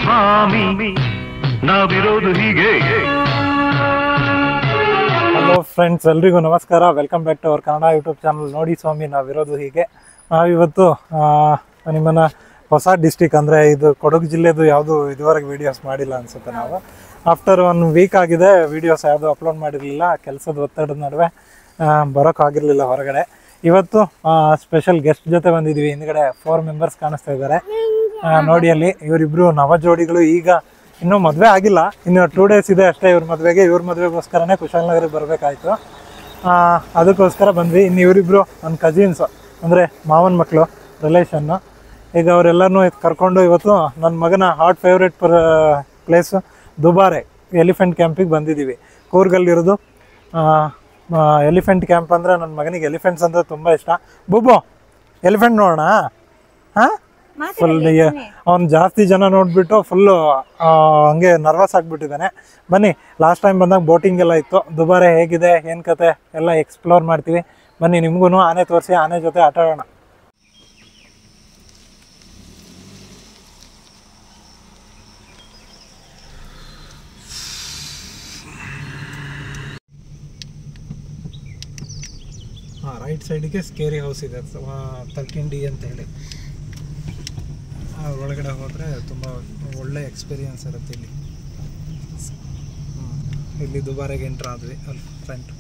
ಸ್ವಾಮಿ ನಾವಿರೋದು ಹೀಗೆ. Hello friends, ಎಲ್ರಿಗೂ ನಮಸ್ಕಾರ. Welcome back to our Kannada YouTube channel. ನೋಡಿ ಸ್ವಾಮಿ ನಾವಿರೋದು ಹೀಗೆ. ನಾವಿವತ್ತು ನಿಮ್ಮನ್ನು ಹೊಸ ಡಿಸ್ಟಿಕ್ ಅಂದರೆ ಇದು ಕೊಡಗು ಜಿಲ್ಲೆದು ಯಾವುದು ಇದುವರೆಗೆ ವೀಡಿಯೋಸ್ ಮಾಡಿಲ್ಲ ಅನಿಸುತ್ತೆ. ನಾವು ಆಫ್ಟರ್ 1 ವೀಕ್ ಆಗಿದೆ ವೀಡಿಯೋಸ್ ಯಾವುದು ಅಪ್ಲೋಡ್ ಮಾಡಿರಲಿಲ್ಲ. ಕೆಲಸದ ಒತ್ತಡದ ನಡುವೆ ಬರೋಕ್ಕಾಗಿರಲಿಲ್ಲ ಹೊರಗಡೆ. ಇವತ್ತು ಸ್ಪೆಷಲ್ ಗೆಸ್ಟ್ ಜೊತೆ ಬಂದಿದ್ದೀವಿ. ಹಿಂದ್ಗಡೆ 4 ಮೆಂಬರ್ಸ್ ಕಾಣಿಸ್ತಾ ಇದ್ದಾರೆ ನೋಡಿ ಅಲ್ಲಿ. ಇವರಿಬ್ಬರು ನವ ಜೋಡಿಗಳು. ಈಗ ಇನ್ನೂ ಮದುವೆ ಆಗಿಲ್ಲ, ಇನ್ನು 2 ಡೇಸ್ ಇದೆ ಅಷ್ಟೇ ಇವ್ರ ಮದುವೆಗೆ. ಇವ್ರ ಮದುವೆಗೋಸ್ಕರನೇ ಕುಶಾಲನಗರಿಗೆ ಬರಬೇಕಾಯ್ತು. ಅದಕ್ಕೋಸ್ಕರ ಬಂದ್ವಿ. ಇನ್ನು ಇವರಿಬ್ಬರು ನನ್ನ ಕಸಿನ್ಸು, ಅಂದರೆ ಮಾವನ ಮಕ್ಕಳು, ರಿಲೇಷನ್ನು. ಈಗ ಅವರೆಲ್ಲರನ್ನೂ ಕರ್ಕೊಂಡು ಇವತ್ತು ನನ್ನ ಮಗನ hot favourite place Dubare elephant ಕ್ಯಾಂಪಿಗೆ ಬಂದಿದ್ದೀವಿ. ಕೂರ್ಗಲ್ಲಿರೋದು ಎಲಿಫೆಂಟ್ ಕ್ಯಾಂಪ್. ಅಂದರೆ ನನ್ನ ಮಗನಿಗೆ ಎಲಿಫೆಂಟ್ಸ್ ಅಂದರೆ ತುಂಬ ಇಷ್ಟ. ಬುಬ್ಬು ಎಲಿಫೆಂಟ್ ನೋಡೋಣ. ಹಾಂ, ಫುಲ್ ಅವ್ನು ಜಾಸ್ತಿ ಜನ ನೋಡಿಬಿಟ್ಟು ಫುಲ್ಲು ಹಂಗೆ ನರ್ವಸ್ ಆಗಿಬಿಟ್ಟಿದ್ದಾನೆ. ಬನ್ನಿ, ಲಾಸ್ಟ್ ಟೈಮ್ ಬಂದಾಗ ಬೋಟಿಂಗ್ ಎಲ್ಲ ಇತ್ತು. ದುಬಾರೆ ಹೇಗಿದೆ, ಏನು ಕತೆ ಎಲ್ಲ ಎಕ್ಸ್ಪ್ಲೋರ್ ಮಾಡ್ತೀವಿ. ಬನ್ನಿ, ನಿಮಗೂ ಆನೆ ತೋರಿಸಿ, ಆನೆ ಜೊತೆ ಆಟ ಆಡೋಣ. ರೈಟ್ ಸೈಡಿಗೆ ಸ್ಕೇರಿ ಹೌಸ್ ಇದೆ, 13D ಅಂತ ಹೇಳಿ. ಒಳಗಡೆ ಹೋದರೆ ತುಂಬ ಒಳ್ಳೆ ಎಕ್ಸ್ಪೀರಿಯನ್ಸ್ ಇರುತ್ತೆ ಇಲ್ಲಿ. ಇಲ್ಲಿ ದುಬಾರೆಗೆ ಎಂಟ್ರ್ ಆದ್ವಿ. ಅಲ್ಲಿ ಫ್ರಂಟ್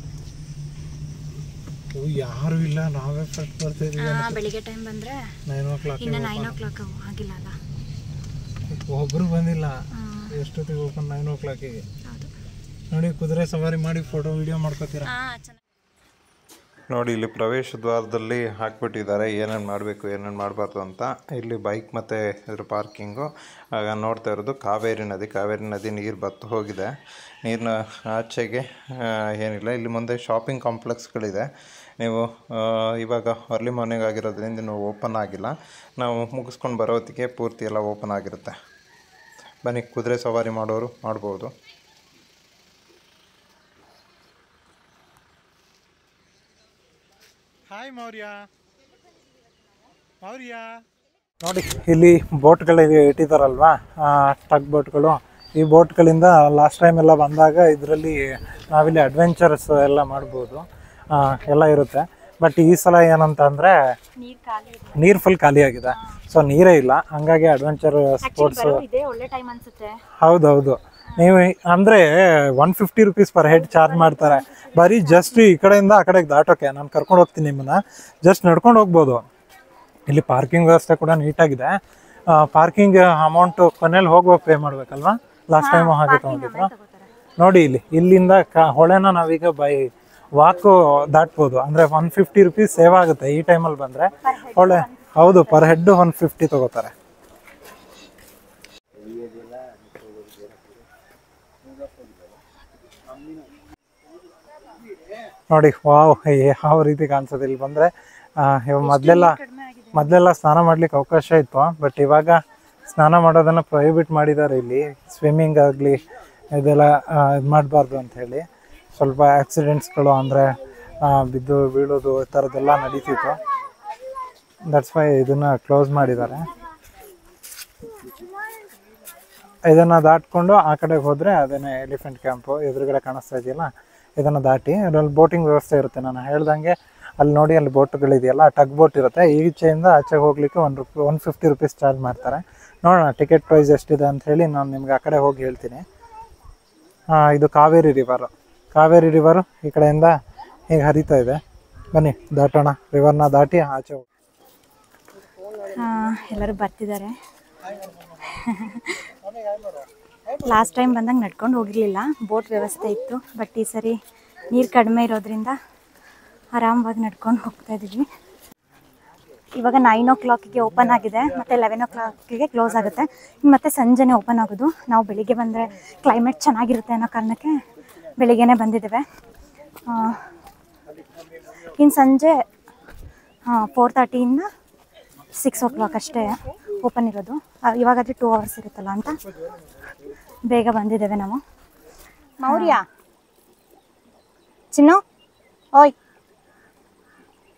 ಯಾರು ಇಲ್ಲ, ನಾವೇ ಫಸ್ಟ್ ಬರ್ತೀವಿ. ಬೆಳಿಗ್ಗೆ ಟೈಮ್ ಬಂದರೆ 9 o'clock. 9 o'clock ಆಗಿಲ್ಲ ಅಲ್ಲ, ಒಬ್ಬರು ಬಂದಿಲ್ಲ. ಎಷ್ಟೊತ್ತಿಗೆ ಓಪನ್? 9 o'clockಗೆ. ನೋಡಿ, ಕುದುರೆ ಸವಾರಿ ಮಾಡಿ ಫೋಟೋ ವಿಡಿಯೋ ಮಾಡ್ಕೋತೀರಾ. ನೋಡಿ, ಇಲ್ಲಿ ಪ್ರವೇಶ ದ್ವಾರದಲ್ಲಿ ಹಾಕ್ಬಿಟ್ಟಿದ್ದಾರೆ ಏನೇನು ಮಾಡಬೇಕು ಏನೇನು ಮಾಡಬಾರ್ದು ಅಂತ. ಇಲ್ಲಿ ಬೈಕ್ ಮತ್ತು ಇದ್ರ ಪಾರ್ಕಿಂಗು. ಆಗ ನೋಡ್ತಾ ಇರೋದು ಕಾವೇರಿ ನದಿ ನೀರು ಬತ್ತು ಹೋಗಿದೆ. ನೀರಿನ ಆಚೆಗೆ ಏನಿಲ್ಲ. ಇಲ್ಲಿ ಮುಂದೆ ಶಾಪಿಂಗ್ ಕಾಂಪ್ಲೆಕ್ಸ್ಗಳಿದೆ. ನೀವು ಇವಾಗ ಅರ್ಲಿ ಮಾರ್ನಿಂಗ್ ಆಗಿರೋದ್ರಿಂದ ಇನ್ನೂ ಓಪನ್ ಆಗಿಲ್ಲ. ನಾವು ಮುಗಿಸ್ಕೊಂಡು ಬರೋ ಹೊತ್ತಿಗೆ ಪೂರ್ತಿ ಎಲ್ಲ ಓಪನ್ ಆಗಿರುತ್ತೆ. ಬನ್ನಿ, ಕುದುರೆ ಸವಾರಿ ಮಾಡೋರು ಮಾಡ್ಬೋದು. ಹಾಯ್ ಮೌರ್ಯ. ನೋಡಿ, ಇಲ್ಲಿ ಬೋಟ್ಗಳಿಗೆ ಇಟ್ಟಿದ್ದಾರಲ್ವಾ, ಟಗ್ ಬೋಟ್ಗಳು. ಈ ಬೋಟ್ಗಳಿಂದ ಲಾಸ್ಟ್ ಟೈಮ್ ಎಲ್ಲ ಬಂದಾಗ ಇದರಲ್ಲಿ ನಾವಿಲ್ಲಿ ಅಡ್ವೆಂಚರ್ಸ್ ಎಲ್ಲ ಮಾಡ್ಬೋದು, ಎಲ್ಲ ಇರುತ್ತೆ. ಬಟ್ ಈ ಸಲ ಏನಂತ ಅಂದರೆ ನೀರು ಫುಲ್ ಖಾಲಿ ಆಗಿದೆ. ಸೊ ನೀರೇ ಇಲ್ಲ, ಹಂಗಾಗಿ ಅಡ್ವೆಂಚರ್ ಸ್ಪೋರ್ಟ್ಸು. ಹೌದೌದು. ನೀವು ಅಂದರೆ 150 rupees ಪರ್ ಹೆಡ್ ಚಾರ್ಜ್ ಮಾಡ್ತಾರೆ. ಬರೀ ಜಸ್ಟ್ ಈ ಕಡೆಯಿಂದ ಆ ಕಡೆಗೆ ದಾಟೋಕೆ. ನಾನು ಕರ್ಕೊಂಡು ಹೋಗ್ತೀನಿ ನಿಮ್ಮನ್ನು. ಜಸ್ಟ್ ನಡ್ಕೊಂಡು ಹೋಗ್ಬೋದು. ಇಲ್ಲಿ ಪಾರ್ಕಿಂಗ್ ವ್ಯವಸ್ಥೆ ಕೂಡ ನೀಟಾಗಿದೆ. ಪಾರ್ಕಿಂಗ್ ಅಮೌಂಟು ಕೊನೆಯಲ್ಲಿ ಹೋಗುವಾಗ ಪೇ ಮಾಡಬೇಕಲ್ವಾ? ಲಾಸ್ಟ್ ಟೈಮು ಹಾಗೆ ತೊಗೊಂಡಿದ್ರು. ನೋಡಿ, ಇಲ್ಲಿಂದ ಹೊಳೆನ ನಾವೀಗ ಬೈ ವಾಕು ದಾಟ್ಬೋದು. ಅಂದರೆ 150 rupees ಸೇವ್ ಆಗುತ್ತೆ ಈ ಟೈಮಲ್ಲಿ ಬಂದರೆ. ಹೊಳೆ ಹೌದು, ಪರ್ ಹೆಡ್ 150 ತೊಗೋತಾರೆ. ನೋಡಿ, ವಾವ್, ಯಾವ ರೀತಿ ಕಾಣಿಸುತ್ತೆ ಇಲ್ಲಿ ಬಂದರೆ. ಮೊದಲೆಲ್ಲ ಸ್ನಾನ ಮಾಡ್ಲಿಕ್ಕೆ ಅವಕಾಶ ಇತ್ತು, ಬಟ್ ಇವಾಗ ಸ್ನಾನ ಮಾಡೋದನ್ನು ಪ್ರೊಹಿಬಿಟ್ ಮಾಡಿದ್ದಾರೆ ಇಲ್ಲಿ. ಸ್ವಿಮ್ಮಿಂಗ್ ಆಗಲಿ ಇದೆಲ್ಲ ಇದು ಮಾಡಬಾರ್ದು ಅಂಥೇಳಿ. ಸ್ವಲ್ಪ ಆಕ್ಸಿಡೆಂಟ್ಸ್ಗಳು ಅಂದರೆ ಬಿದ್ದು ಬೀಳೋದು ಈ ಥರದ್ದೆಲ್ಲ ನಡೀತಿತ್ತು. ದಟ್ಸ್ ವೈ ಇದನ್ನು ಕ್ಲೋಸ್ ಮಾಡಿದ್ದಾರೆ. ಇದನ್ನು ದಾಟ್ಕೊಂಡು ಆ ಕಡೆಗೆ ಹೋದರೆ ಅದೇನೇ ಎಲಿಫೆಂಟ್ ಕ್ಯಾಂಪು ಎದುರುಗಡೆ ಕಾಣಿಸ್ತಾ ಇದೆಯಲ್ಲ, ಇದನ್ನು ದಾಟಿ ಅದರಲ್ಲಿ ಬೋಟಿಂಗ್ ವ್ಯವಸ್ಥೆ ಇರುತ್ತೆ. ನಾನು ಹೇಳ್ದಂಗೆ ಅಲ್ಲಿ ನೋಡಿ, ಅಲ್ಲಿ ಬೋಟ್ಗಳಿದೆಯಲ್ಲ, ಟಗ್ ಬೋಟ್ ಇರುತ್ತೆ. ಈಚೆಯಿಂದ ಆಚೆಗೆ ಹೋಗಲಿಕ್ಕೆ 150 rupees ಚಾರ್ಜ್ ಮಾಡ್ತಾರೆ. ನೋಡೋಣ ಟಿಕೆಟ್ ಪ್ರೈಸ್ ಎಷ್ಟಿದೆ ಅಂಥೇಳಿ ನಾನು ನಿಮ್ಗೆ ಆ ಕಡೆ ಹೋಗಿ ಹೇಳ್ತೀನಿ. ಇದು ಕಾವೇರಿ ರಿವರು ಈ ಕಡೆಯಿಂದ ಹೀಗೆ ಹರಿತಾ ಇದೆ. ಬನ್ನಿ ದಾಟೋಣ. ರಿವರ್ನ ದಾಟಿ ಆಚೆ ಹೋಗಿ. ಎಲ್ಲರೂ ಬರ್ತಿದ್ದಾರೆ. ಲಾಸ್ಟ್ ಟೈಮ್ ಬಂದಾಗ ನಡ್ಕೊಂಡು ಹೋಗಿರಲಿಲ್ಲ, ಬೋಟ್ ವ್ಯವಸ್ಥೆ ಇತ್ತು. ಬಟ್ ಈ ಸರಿ ನೀರು ಕಡಿಮೆ ಇರೋದ್ರಿಂದ ಆರಾಮವಾಗಿ ನಡ್ಕೊಂಡು ಹೋಗ್ತಾ ಇದ್ದೀವಿ. ಇವಾಗ 9 o'clockಗೆ ಓಪನ್ ಆಗಿದೆ, ಮತ್ತು 11 o'clockಗೆ ಕ್ಲೋಸ್ ಆಗುತ್ತೆ. ಮತ್ತು ಸಂಜೆನೇ ಓಪನ್ ಆಗೋದು. ನಾವು ಬೆಳಿಗ್ಗೆ ಬಂದರೆ ಕ್ಲೈಮೇಟ್ ಚೆನ್ನಾಗಿರುತ್ತೆ ಅನ್ನೋ ಕಾರಣಕ್ಕೆ ಬೆಳಿಗ್ಗೆನೇ ಬಂದಿದ್ದೇವೆ. ಇನ್ನು ಸಂಜೆ 4:30 6 o'clock ಅಷ್ಟೇ ಓಪನ್ ಇರೋದು. ಇವಾಗಾದರೆ 2 hours ಇರುತ್ತಲ್ಲ ಅಂತ ಬೇಗ ಬಂದಿದ್ದೇವೆ ನಾವು. ಮೌರ್ಯ, ಚಿನ್ನು, ಓಯ್,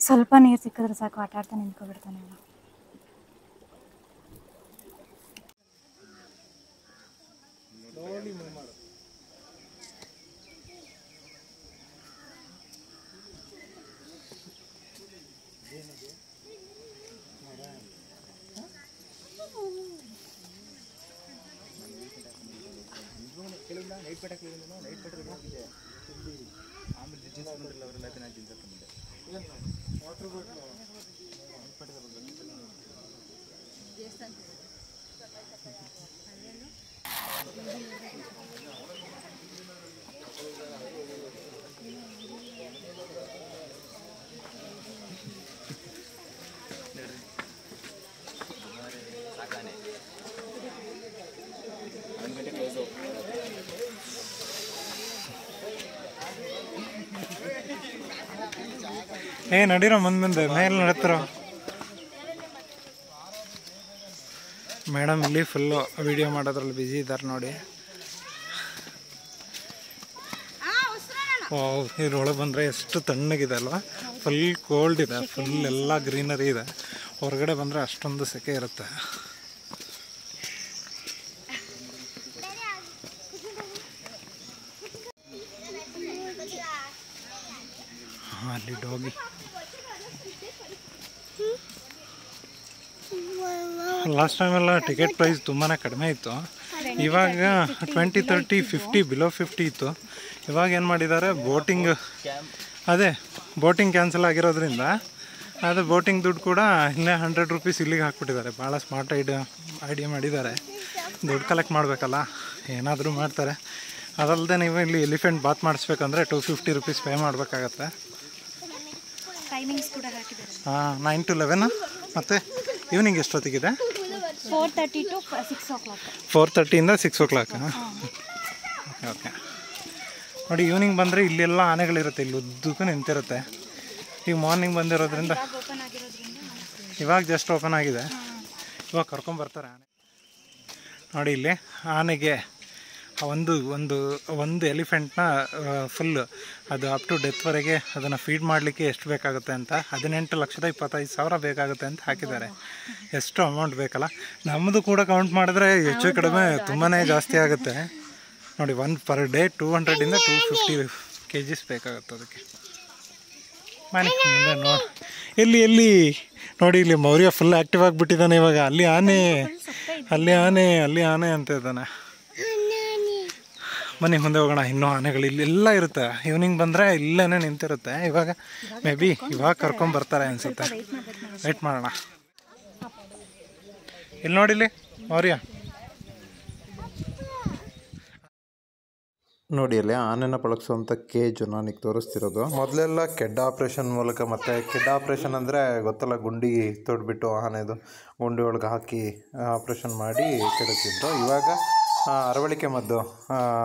ಸ್ವಲ್ಪ ನೀರು ಸಿಕ್ಕಿದ್ರೆ ಸಾಕು, ಆಟ ಆಡ್ತಾ ನಿಂತ್ಕೊಬಿಡ್ತಾನೆ. ನಡೀರೋ ಮುಂದೆ ಮೇಲೆ ನಡೀತಾರ ಮೇಡಮ್. ಇಲ್ಲಿ ಫುಲ್ಲು ವಿಡಿಯೋ ಮಾಡೋದ್ರಲ್ಲಿ ಬ್ಯುಸಿ ಇದ್ದಾರೆ ನೋಡಿ. ಇದ್ರೊಳಗೆ ಬಂದರೆ ಎಷ್ಟು ತಣ್ಣಗಿದೆ ಅಲ್ವಾ, ಫುಲ್ ಕೋಲ್ಡ್ ಇದೆ, ಫುಲ್ ಎಲ್ಲ ಗ್ರೀನರಿ ಇದೆ. ಹೊರಗಡೆ ಬಂದರೆ ಅಷ್ಟೊಂದು ಸೆಕೆ ಇರುತ್ತೆ. ಅಲ್ಲಿ ಡಾಗಿ ಲಾಸ್ಟ್ ಟೈಮೆಲ್ಲ ಟಿಕೆಟ್ ಪ್ರೈಸ್ ತುಂಬಾ ಕಡಿಮೆ ಇತ್ತು. ಇವಾಗ 20, 30, 50 ಬಿಲೋ 50 ಇತ್ತು. ಇವಾಗ ಏನು ಮಾಡಿದ್ದಾರೆ, ಬೋಟಿಂಗ್ ಕ್ಯಾನ್ಸಲ್ ಆಗಿರೋದ್ರಿಂದ ಅದು ಬೋಟಿಂಗ್ ದುಡ್ಡು ಕೂಡ ಇಲ್ಲೇ 100 ರೂಪೀಸ್ ಇಲ್ಲಿಗೆ ಹಾಕ್ಬಿಟ್ಟಿದ್ದಾರೆ. ಭಾಳ ಸ್ಮಾರ್ಟ್ ಐಡಿಯಾ ಮಾಡಿದ್ದಾರೆ. ದುಡ್ಡು ಕಲೆಕ್ಟ್ ಮಾಡಬೇಕಲ್ಲ, ಏನಾದರೂ ಮಾಡ್ತಾರೆ. ಅದಲ್ಲದೆ ನೀವು ಇಲ್ಲಿ ಎಲಿಫೆಂಟ್ ಬಾತ್ ಮಾಡಿಸ್ಬೇಕಂದ್ರೆ 250 ರೂಪೀಸ್ ಪೇ ಮಾಡಬೇಕಾಗತ್ತೆ. ಹಾಂ, 9 to 11. ಮತ್ತು ಈವ್ನಿಂಗ್ ಎಷ್ಟೊತ್ತಿಗಿದೆ? 4:30 to 6 o'clock. 4:30 6 o'clock. ಓಕೆ. ನೋಡಿ, ಈವ್ನಿಂಗ್ ಬಂದರೆ ಇಲ್ಲೆಲ್ಲ ಆನೆಗಳಿರುತ್ತೆ, ಇಲ್ಲಿ ಉದ್ದಕ್ಕೂ ನಿಂತಿರುತ್ತೆ. ಈಗ ಮಾರ್ನಿಂಗ್ ಬಂದಿರೋದ್ರಿಂದ ಇವಾಗ ಜಸ್ಟ್ ಓಪನ್ ಆಗಿದೆ. ಇವಾಗ ಕರ್ಕೊಂಬರ್ತಾರೆ ಆನೆ. ನೋಡಿ, ಇಲ್ಲಿ ಆನೆಗೆ ಒಂದು ಎಲಿಫೆಂಟ್ನ ಫುಲ್ ಅದು ಅಪ್ ಟು ಡೆತ್ವರೆಗೆ ಅದನ್ನು ಫೀಡ್ ಮಾಡಲಿಕ್ಕೆ ಎಷ್ಟು ಬೇಕಾಗುತ್ತೆ ಅಂತ 18,25,000 ಬೇಕಾಗುತ್ತೆ ಅಂತ ಹಾಕಿದ್ದಾರೆ. ಎಷ್ಟು ಅಮೌಂಟ್ ಬೇಕಲ್ಲ. ನಮ್ಮದು ಕೂಡ ಕೌಂಟ್ ಮಾಡಿದ್ರೆ ಹೆಚ್ಚು ಕಡಿಮೆ ತುಂಬಾ ಜಾಸ್ತಿ ಆಗುತ್ತೆ ನೋಡಿ. ಪರ್ ಡೇ 200 ಇಂದ 250 kgs ಬೇಕಾಗುತ್ತೆ ಅದಕ್ಕೆ. ಮನೆ ಮುಂದೆ ಎಲ್ಲಿ ನೋಡಿ, ಇಲ್ಲಿ ಮೌರ್ಯ ಫುಲ್ ಆ್ಯಕ್ಟಿವ್ ಆಗಿಬಿಟ್ಟಿದ್ದಾನೆ ಇವಾಗ. ಅಲ್ಲಿ ಆನೆ ಅಂತ ಇದ್ದಾನೆ. ಬನ್ನಿ ಮುಂದೆ ಹೋಗೋಣ. ಇನ್ನೂ ಆನೆಗಳು ಇಲ್ಲೆಲ್ಲ ಇರುತ್ತೆ. ಈವ್ನಿಂಗ್ ಬಂದರೆ ಇಲ್ಲೇ ನಿಂತಿರುತ್ತೆ. ಇವಾಗ ಕರ್ಕೊಂಬರ್ತಾರೆ ಅನಿಸುತ್ತೆ. ವೆಯ್ಟ್ ಮಾಡೋಣ. ಇಲ್ಲಿ ನೋಡಿಲಿ ಮೌರ್ಯ. ನೋಡಿ, ಅಲ್ಲಿ ಆನೆನ ಪಳಗಿಸುವಂಥ ಕೇಜು ನಾನೀಗ ತೋರಿಸ್ತಿರೋದು. ಮೊದಲೆಲ್ಲ ಕೆಡ್ಡ ಆಪ್ರೇಷನ್ ಮೂಲಕ, ಮತ್ತು ಕೆಡ್ಡ ಆಪ್ರೇಷನ್ ಅಂದರೆ ಗೊತ್ತಲ್ಲ, ಗುಂಡಿ ತೊಡ್ಬಿಟ್ಟು ಆನೆದು ಗುಂಡಿ ಒಳಗೆ ಹಾಕಿ ಆಪ್ರೇಷನ್ ಮಾಡಿ ಕೆಡುತ್ತಿದ್ದು. ಇವಾಗ ಅರವಳಿಕೆ ಮದ್ದು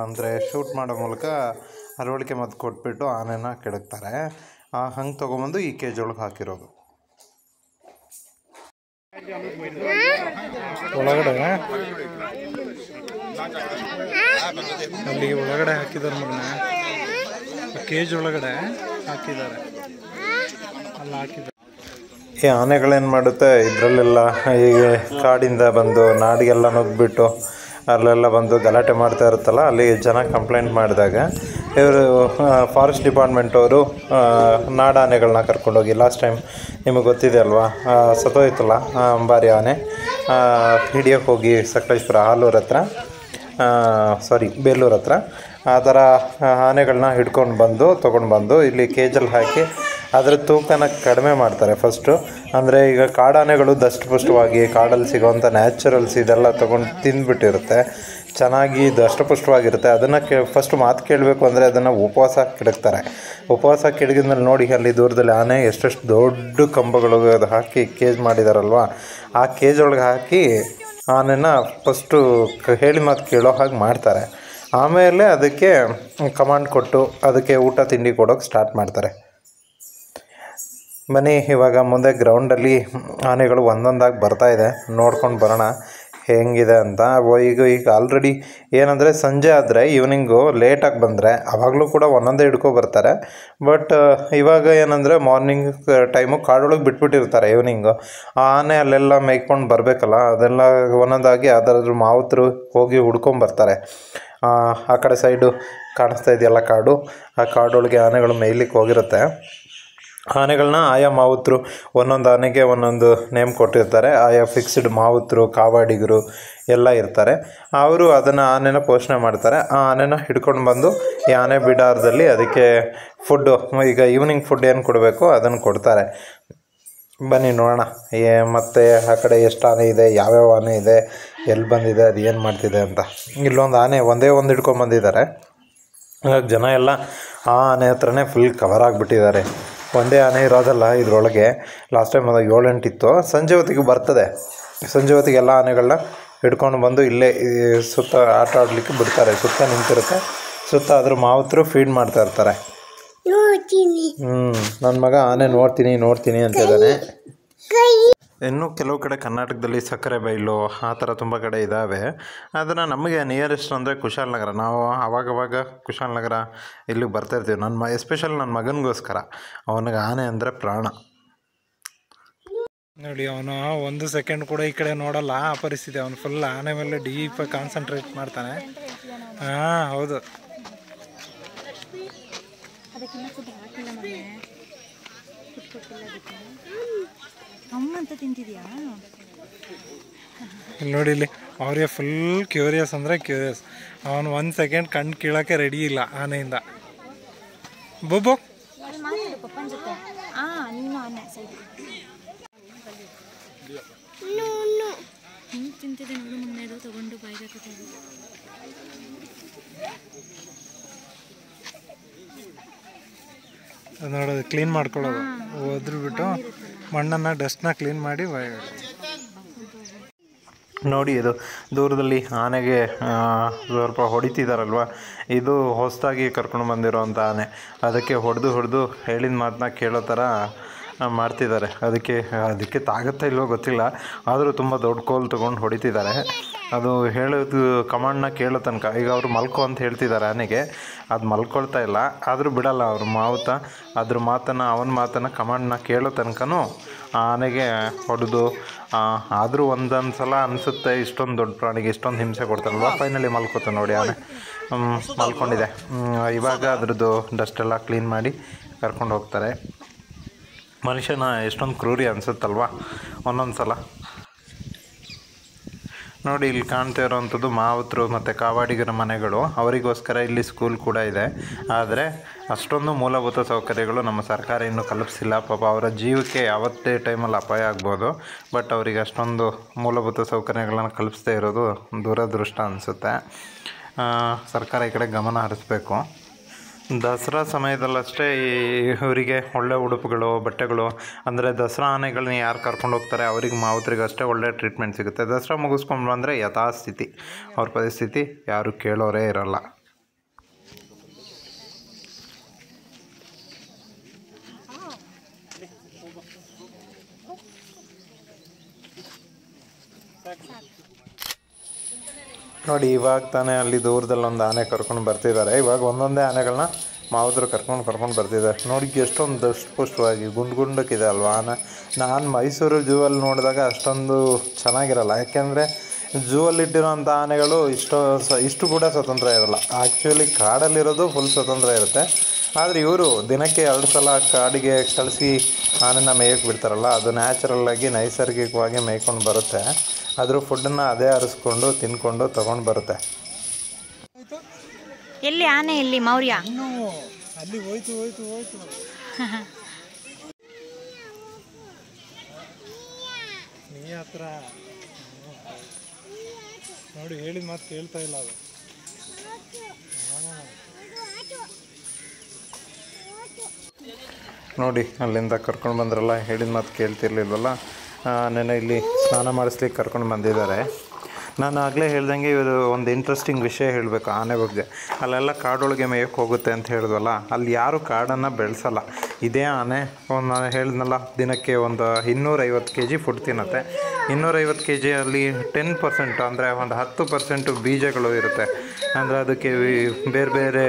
ಅಂದರೆ ಶೂಟ್ ಮಾಡೋ ಮೂಲಕ ಅರವಳಿಕೆ ಮದ್ದು ಕೊಟ್ಬಿಟ್ಟು ಆನೆನ ಕೆಡಕ್ತಾರೆ. ಹಂಗೆ ತೊಗೊಂಬಂದು ಈ ಕೇಜ್ ಒಳಗೆ ಹಾಕಿರೋದು. ಒಳಗಡೆ ಅಲ್ಲಿ ಒಳಗಡೆ ಹಾಕಿದ್ದಾರೆ ಮಗನ, ಕೇಜ್ ಒಳಗಡೆ ಹಾಕಿದ್ದಾರೆ. ಅಲ್ಲಿ ಹಾಕಿದ್ದಾರೆ. ಈ ಆನೆಗಳೇನು ಮಾಡುತ್ತೆ, ಇದರಲ್ಲೆಲ್ಲ ಈಗ ಕಾಡಿಂದ ಬಂದು ನಾಡಿಗೆಲ್ಲ ನುಗ್ಗಿಬಿಟ್ಟು ಅಲ್ಲೆಲ್ಲ ಬಂದು ಗಲಾಟೆ ಮಾಡ್ತಾ ಇರುತ್ತಲ್ಲ, ಅಲ್ಲಿ ಜನ ಕಂಪ್ಲೇಂಟ್ ಮಾಡಿದಾಗ ಇವರು ಫಾರೆಸ್ಟ್ ಡಿಪಾರ್ಟ್ಮೆಂಟವರು ನಾಡಾನೆಗಳನ್ನ ಕರ್ಕೊಂಡೋಗಿ, ಲಾಸ್ಟ್ ಟೈಮ್ ನಿಮಗೆ ಗೊತ್ತಿದೆ ಅಲ್ವಾ, ಸತ್ತೋಯ್ತಲ್ಲ ಅಂಬಾರಿ ಆನೆ, ಹಿಡಿಯೋಕ್ಕೆ ಹೋಗಿ ಸಕಲೇಶ್ಪುರ ಆಲೂರು ಹತ್ರ, ಬೇಲೂರು ಹತ್ರ, ಆ ಥರ ಆನೆಗಳನ್ನ ತೊಗೊಂಡು ಬಂದು ಇಲ್ಲಿ ಕೇಜಲ್ಲಿ ಹಾಕಿ ಅದರ ತೂಕನ ಕಡಿಮೆ ಮಾಡ್ತಾರೆ ಫಸ್ಟು. ಅಂದರೆ ಈಗ ಕಾಡಾನೆಗಳು ದಷ್ಟಪುಷ್ಟವಾಗಿ ಕಾಡಲ್ಲಿ ಸಿಗೋವಂಥ ನ್ಯಾಚುರಲ್ಸ್ ಇದೆಲ್ಲ ತೊಗೊಂಡು ತಿಂದುಬಿಟ್ಟಿರುತ್ತೆ, ಚೆನ್ನಾಗಿ ದಷ್ಟಪುಷ್ಟವಾಗಿರುತ್ತೆ. ಅದನ್ನು ಫಸ್ಟ್ ಮಾತು ಕೇಳಬೇಕು ಅಂದರೆ ಅದನ್ನು ಉಪವಾಸ ಕೆಡಕ್ತಾರೆ. ಉಪವಾಸ ಕೆಡಗಿದ್ಮೇಲೆ ನೋಡಿ, ಅಲ್ಲಿ ದೂರದಲ್ಲಿ ಆನೆ ಎಷ್ಟೆಷ್ಟು ದೊಡ್ಡ ಕಂಬಗಳು ಅದು ಹಾಕಿ ಕೇಜ್ ಮಾಡಿದಾರಲ್ವ, ಆ ಕೇಜ್ ಒಳಗೆ ಹಾಕಿ ಆನೆನ ಫಸ್ಟು ಹೇಳಿ ಮಾತು ಕೇಳೋ ಹಾಗೆ ಮಾಡ್ತಾರೆ. ಆಮೇಲೆ ಅದಕ್ಕೆ ಕಮಾಂಡ್ ಕೊಟ್ಟು ಅದಕ್ಕೆ ಊಟ ತಿಂಡಿ ಕೊಡೋಕ್ಕೆ ಸ್ಟಾರ್ಟ್ ಮಾಡ್ತಾರೆ. ಬನ್ನಿ, ಇವಾಗ ಮುಂದೆ ಗ್ರೌಂಡಲ್ಲಿ ಆನೆಗಳು ಒಂದೊಂದಾಗಿ ಬರ್ತಾಯಿದೆ, ನೋಡ್ಕೊಂಡು ಬರೋಣ ಹೆಂಗಿದೆ ಅಂತ. ಈಗ ಆಲ್ರೆಡಿ ಏನಂದರೆ ಸಂಜೆ ಆದರೆ ಈವ್ನಿಂಗು ಲೇಟಾಗಿ ಬಂದರೆ ಆವಾಗಲೂ ಕೂಡ ಒಂದೊಂದೇ ಬರ್ತಾರೆ. ಬಟ್ ಇವಾಗ ಏನಂದರೆ ಮಾರ್ನಿಂಗ್ ಟೈಮು ಕಾಡೊಳಗೆ ಬಿಟ್ಬಿಟ್ಟಿರ್ತಾರೆ ಈವ್ನಿಂಗು. ಆ ಆನೆ ಅಲ್ಲೆಲ್ಲ ಮೇಯ್ಕೊಂಡು ಬರಬೇಕಲ್ಲ, ಅದೆಲ್ಲ ಒಂದೊಂದಾಗಿ ಅದರ ಮಾವುತರು ಹೋಗಿ ಹುಡ್ಕೊಂಬರ್ತಾರೆ. ಆ ಕಡೆ ಸೈಡು ಕಾಣಿಸ್ತಾ ಇದೆಯಲ್ಲ ಕಾಡು, ಆ ಕಾಡೊಳಗೆ ಆನೆಗಳು ಮೇಯ್ಲಿಕ್ಕೆ ಹೋಗಿರುತ್ತೆ. ಆನೆಗಳನ್ನ ಆಯಾ ಮಾವುತರು ಒಂದೊಂದು ಆನೆಗೆ ಒಂದೊಂದು ನೇಮ್ ಕೊಟ್ಟಿರ್ತಾರೆ. ಆಯಾ ಫಿಕ್ಸ್ಡ್ ಮಾವುತರು, ಕಾವಾಡಿಗರು ಎಲ್ಲ ಇರ್ತಾರೆ. ಅವರು ಅದನ್ನು ಆನೆನ ಪೋಷಣೆ ಮಾಡ್ತಾರೆ. ಆ ಆನೆನ ಹಿಡ್ಕೊಂಡು ಬಂದು ಈ ಆನೆ ಬಿಡಾರದಲ್ಲಿ ಅದಕ್ಕೆ ಫುಡ್ಡು, ಈಗ ಈವ್ನಿಂಗ್ ಫುಡ್ ಏನು ಕೊಡಬೇಕು ಅದನ್ನು ಕೊಡ್ತಾರೆ. ಬನ್ನಿ ನೋಡೋಣ ಮತ್ತು ಆ ಕಡೆ ಎಷ್ಟು ಆನೆ ಇದೆ, ಯಾವ್ಯಾವ ಆನೆ ಇದೆ, ಎಲ್ಲಿ ಬಂದಿದೆ, ಅದು ಏನು ಮಾಡ್ತಿದೆ ಅಂತ. ಇಲ್ಲೊಂದು ಆನೆ ಒಂದೇ ಒಂದು ಹಿಡ್ಕೊಂಡು ಬಂದಿದ್ದಾರೆ. ಹಾಗಾಗಿ ಜನ ಎಲ್ಲ ಆ ಆನೆ ಹತ್ರನೇ ಫುಲ್ ಕವರ್ ಆಗಿಬಿಟ್ಟಿದ್ದಾರೆ. ಒಂದೇ ಆನೆ ಇರೋದಲ್ಲ ಇದರೊಳಗೆ. ಲಾಸ್ಟ್ ಟೈಮ್ ಅದಾಗ 7-8 ಇತ್ತು. ಸಂಜೆ ಹೊತ್ತಿಗೆ ಬರ್ತದೆ. ಸಂಜೆ ಹೊತ್ತಿಗೆ ಎಲ್ಲ ಆನೆಗಳನ್ನ ಹಿಡ್ಕೊಂಡು ಬಂದು ಇಲ್ಲೇ ಸುತ್ತ ಆಟ ಆಡಲಿಕ್ಕೆ ಬಿಡ್ತಾರೆ. ಸುತ್ತ ನಿಂತಿರುತ್ತೆ. ಸುತ್ತ ಅದ್ರ ಮಾವುತರು ಫೀಡ್ ಮಾಡ್ತಾ ಇರ್ತಾರೆ. ನನ್ನ ಮಗ ಆನೆ ನೋಡ್ತೀನಿ ಅಂತ ಇದ್ದಾನೆ. ಇನ್ನು ಕೆಲವು ಕಡೆ ಕರ್ನಾಟಕದಲ್ಲಿ ಸಕ್ಕರೆ ಬೈಲು ಆ ಥರ ತುಂಬ ಕಡೆ ಇದ್ದಾವೆ. ಆದರೆ ನಮಗೆ ನಿಯರೆಸ್ಟ್ ಅಂದರೆ ಕುಶಾಲನಗರ. ನಾವು ಆವಾಗವಾಗ ಕುಶಾಲನಗರ ಇಲ್ಲಿಗೆ ಬರ್ತಾಯಿರ್ತೀವಿ. ಎಸ್ಪೆಷಲಿ ನನ್ನ ಮಗನಿಗೋಸ್ಕರ. ಅವನಿಗೆ ಆನೆ ಅಂದರೆ ಪ್ರಾಣ. ನೋಡಿ, ಅವನು 1 ಸೆಕೆಂಡ್ ಕೂಡ ಈ ಕಡೆ ನೋಡಲ್ಲ. ಆ ಪರಿಸ್ಥಿತಿ. ಅವನು ಫುಲ್ ಆನೆ ಮೇಲೆ ಡೀಪಾಗಿ ಕಾನ್ಸಂಟ್ರೇಟ್ ಮಾಡ್ತಾನೆ. ಹಾಂ, ಹೌದು. ಇಲ್ಲಿ ನೋಡಿ, ಇಲ್ಲಿ ಅವ್ರಿಗೆ ಫುಲ್ ಕ್ಯೂರಿಯಸ್ ಅಂದರೆ ಕ್ಯೂರಿಯಸ್. ಅವನು 1 ಸೆಕೆಂಡ್ ಕಣ್ಣು ಕೀಳೋಕ್ಕೆ ರೆಡಿ ಇಲ್ಲ ಆನೆಯಿಂದ. ಬೊಬ್ಬೊ ತಿಂತಿದೆ ನೋಡು, ಮುನ್ನೆದು ತಗೊಂಡು ಬಾಯಿಗೆ ನೋಡೋದು, ಕ್ಲೀನ್ ಮಾಡ್ಕೊಳ್ಳೋದು. ಒದ್ರು ಬಿಟ್ಟು ಮಣ್ಣನ್ನು, ಡಸ್ಟ್ನ ಕ್ಲೀನ್ ಮಾಡಿ ನೋಡಿ, ಇದು ದೂರದಲ್ಲಿ ಆನೆಗೆ ಸ್ವಲ್ಪ ಹೊಡಿತಿದ್ದಾರಲ್ವ, ಇದು ಹೊಸದಾಗಿ ಕರ್ಕೊಂಡು ಬಂದಿರೋವಂಥ ಆನೆ. ಅದಕ್ಕೆ ಹೊಡೆದು ಹೇಳಿದ ಮಾತನ್ನ ಕೇಳೋ ಥರ ಮಾಡ್ತಿದ್ದಾರೆ. ಅದಕ್ಕೆ ತಾಗತ್ತಾ ಇಲ್ವೋ ಗೊತ್ತಿಲ್ಲ. ಆದರೂ ತುಂಬ ದೊಡ್ಡ ಕೋಲು ತೊಗೊಂಡು ಹೊಡಿತಿದ್ದಾರೆ. ಅದು ಹೇಳೋದು ಕಮಾಂಡನ್ನ ಕೇಳೋ ತನಕ. ಈಗ ಅವರು ಮಲ್ಕೋ ಅಂತ ಹೇಳ್ತಿದ್ದಾರೆ ಆನೆಗೆ. ಅದು ಮಲ್ಕೊಳ್ತಾ ಇಲ್ಲ. ಆದರೂ ಬಿಡಲ್ಲ ಅವರು ಮಾವುತ. ಅವನ ಮಾತನ್ನು ಕಮಾಂಡನ್ನ ಕೇಳೋ ತನಕನೂ ಆನೆಗೆ ಹೊಡೆದು. ಆದರೂ ಒಂದೊಂದು ಸಲ ಅನಿಸುತ್ತೆ, ಇಷ್ಟೊಂದು ದೊಡ್ಡ ಪ್ರಾಣಿಗೆ ಇಷ್ಟೊಂದು ಹಿಂಸೆ ಕೊಡ್ತಾರಲ್ವ. ಫೈನಲಿ ಮಲ್ಕೋತ ನೋಡಿ ಆನೆ. ಮಲ್ಕೊಂಡಿದೆ. ಇವಾಗ ಅದ್ರದ್ದು ಡಸ್ಟೆಲ್ಲ ಕ್ಲೀನ್ ಮಾಡಿ ಕರ್ಕೊಂಡು ಹೋಗ್ತಾರೆ. ಮನುಷ್ಯನ ಎಷ್ಟೊಂದು ಕ್ರೂರಿ ಅನಿಸುತ್ತಲ್ವ ಒಂದೊಂದು ಸಲ. ನೋಡಿ, ಇಲ್ಲಿ ಕಾಣ್ತಾ ಇರೋವಂಥದ್ದು ಮಾವುತರು ಮತ್ತು ಕಾವಾಡಿಗರ ಮನೆಗಳು. ಅವರಿಗೋಸ್ಕರ ಇಲ್ಲಿ ಸ್ಕೂಲ್ ಕೂಡ ಇದೆ. ಆದರೆ ಅಷ್ಟೊಂದು ಮೂಲಭೂತ ಸೌಕರ್ಯಗಳು ನಮ್ಮ ಸರ್ಕಾರ ಇನ್ನೂ ಕಲ್ಪಿಸಿಲ್ಲ. ಪಾಪ ಅವರ ಜೀವಕ್ಕೆ ಯಾವತ್ತೇ ಟೈಮಲ್ಲಿ ಅಪಾಯ ಆಗ್ಬೋದು. ಬಟ್ ಅವರಿಗೆ ಅಷ್ಟೊಂದು ಮೂಲಭೂತ ಸೌಕರ್ಯಗಳನ್ನು ಕಲ್ಪಿಸ್ದೇ ಇರೋದು ದುರದೃಷ್ಟ ಅನಿಸುತ್ತೆ. ಸರ್ಕಾರ ಈ ಕಡೆ ಗಮನ ಹರಿಸ್ಬೇಕು. ದಸರಾ ಸಮಯದಲ್ಲಷ್ಟೇ ಇವರಿಗೆ ಒಳ್ಳೆ ಉಡುಪುಗಳು, ಬಟ್ಟೆಗಳು, ಅಂದರೆ ದಸರಾ ಆನೆಗಳನ್ನ ಯಾರು ಕರ್ಕೊಂಡು ಹೋಗ್ತಾರೆ ಅವ್ರಿಗೆ ಮಾವುತರಿಗೆ ಅಷ್ಟೇ ಒಳ್ಳೆ ಟ್ರೀಟ್ಮೆಂಟ್ ಸಿಗುತ್ತೆ. ದಸರಾ ಮುಗಿಸ್ಕೊಂಡು ಬಂದರೆ ಯಥಾಸ್ಥಿತಿ ಅವ್ರ ಪರಿಸ್ಥಿತಿ ಯಾರು ಕೇಳೋರೇ ಇರಲ್ಲ. ನೋಡಿ, ಇವಾಗ ತಾನೇ ಅಲ್ಲಿ ದೂರದಲ್ಲಿ ಒಂದು ಆನೆ ಕರ್ಕೊಂಡು ಬರ್ತಿದ್ದಾರೆ. ಇವಾಗ ಒಂದೊಂದೇ ಆನೆಗಳನ್ನ ಮಾವುತರು ಕರ್ಕೊಂಡು ಬರ್ತಿದ್ದಾರೆ. ನೋಡಿ, ಎಷ್ಟೊಂದು ದಷ್ಟಪುಷ್ಟವಾಗಿ ಗುಂಡಕ್ಕಿದೆ ಅಲ್ವಾ ಆನೆ. ನಾನು ಮೈಸೂರು ಝೂವಲ್ಲಿ ನೋಡಿದಾಗ ಅಷ್ಟೊಂದು ಚೆನ್ನಾಗಿರಲ್ಲ. ಯಾಕೆಂದರೆ ಝೂವಲ್ಲಿಟ್ಟಿರೋಂಥ ಆನೆಗಳು ಇಷ್ಟು ಕೂಡ ಸ್ವತಂತ್ರ ಇರಲ್ಲ. ಆ್ಯಕ್ಚುಲಿ ಕಾಡಲ್ಲಿರೋದು ಫುಲ್ ಸ್ವತಂತ್ರ ಇರುತ್ತೆ. ಆದರೆ ಇವರು ದಿನಕ್ಕೆ 2 ಸಲ ಕಾಡಿಗೆ ಕಳಿಸಿ ಆನೆನ ಮೇಯಕ್ಕೆ ಬಿಡ್ತಾರಲ್ಲ, ಅದು ನ್ಯಾಚುರಲ್ಲಾಗಿ ನೈಸರ್ಗಿಕವಾಗಿ ಮೇಯ್ಕೊಂಡು ಬರುತ್ತೆ. ಅದ್ರ ಫುಡ್ಡನ್ನು ಅದೇ ಅರಿಸ್ಕೊಂಡು ತಿನ್ಕೊಂಡು ತೊಗೊಂಡು ಬರುತ್ತೆ. ಎಲ್ಲಿ ಆನೆ, ಎಲ್ಲಿ ಮೌರ್ಯ? ಅಲ್ಲಿ ಹೋಯ್ತು. ನೀ ಹತ್ರ ನೋಡಿ, ಹೇಳಿದ ಮಾತು ಕೇಳ್ತಾ ಇಲ್ಲ ಅದು. ನೋಡಿ, ಅಲ್ಲಿಂದ ಕರ್ಕೊಂಡು ಬಂದ್ರಲ್ಲ, ಹೇಳಿದ ಮಾತು ಕೇಳ್ತಿರ್ಲಿಲ್ವಲ್ಲ. ನೆನ್ನೆ ಇಲ್ಲಿ ಸ್ನಾನ ಮಾಡಿಸ್ಲಿಕ್ಕೆ ಕರ್ಕೊಂಡು ಬಂದಿದ್ದಾರೆ. ನಾನು ಆಗಲೇ ಹೇಳ್ದಂಗೆ ಇವರು ಒಂದು ಇಂಟ್ರೆಸ್ಟಿಂಗ್ ವಿಷಯ ಹೇಳಬೇಕು ಆನೆ ಬಗ್ಗೆ. ಅಲ್ಲೆಲ್ಲ ಕಾಡೊಳಗೆ ಮೇಯಕ್ಕೆ ಹೋಗುತ್ತೆ ಅಂತ ಹೇಳಿದ್ವಲ್ಲ, ಅಲ್ಲಿ ಯಾರೂ ಕಾಡನ್ನು ಬೆಳೆಸಲ್ಲ. ಇದೇ ಆನೆ ನಾನು ಹೇಳಿದ್ನಲ್ಲ, ದಿನಕ್ಕೆ ಒಂದು 250 kg ಫುಡ್ ತಿನ್ನುತ್ತೆ. 250 kgಯಲ್ಲಿ 10% ಅಂದರೆ ಒಂದು 10% ಬೀಜಗಳು ಇರುತ್ತೆ. ಅಂದರೆ ಅದಕ್ಕೆ ಬೇರೆ ಬೇರೆ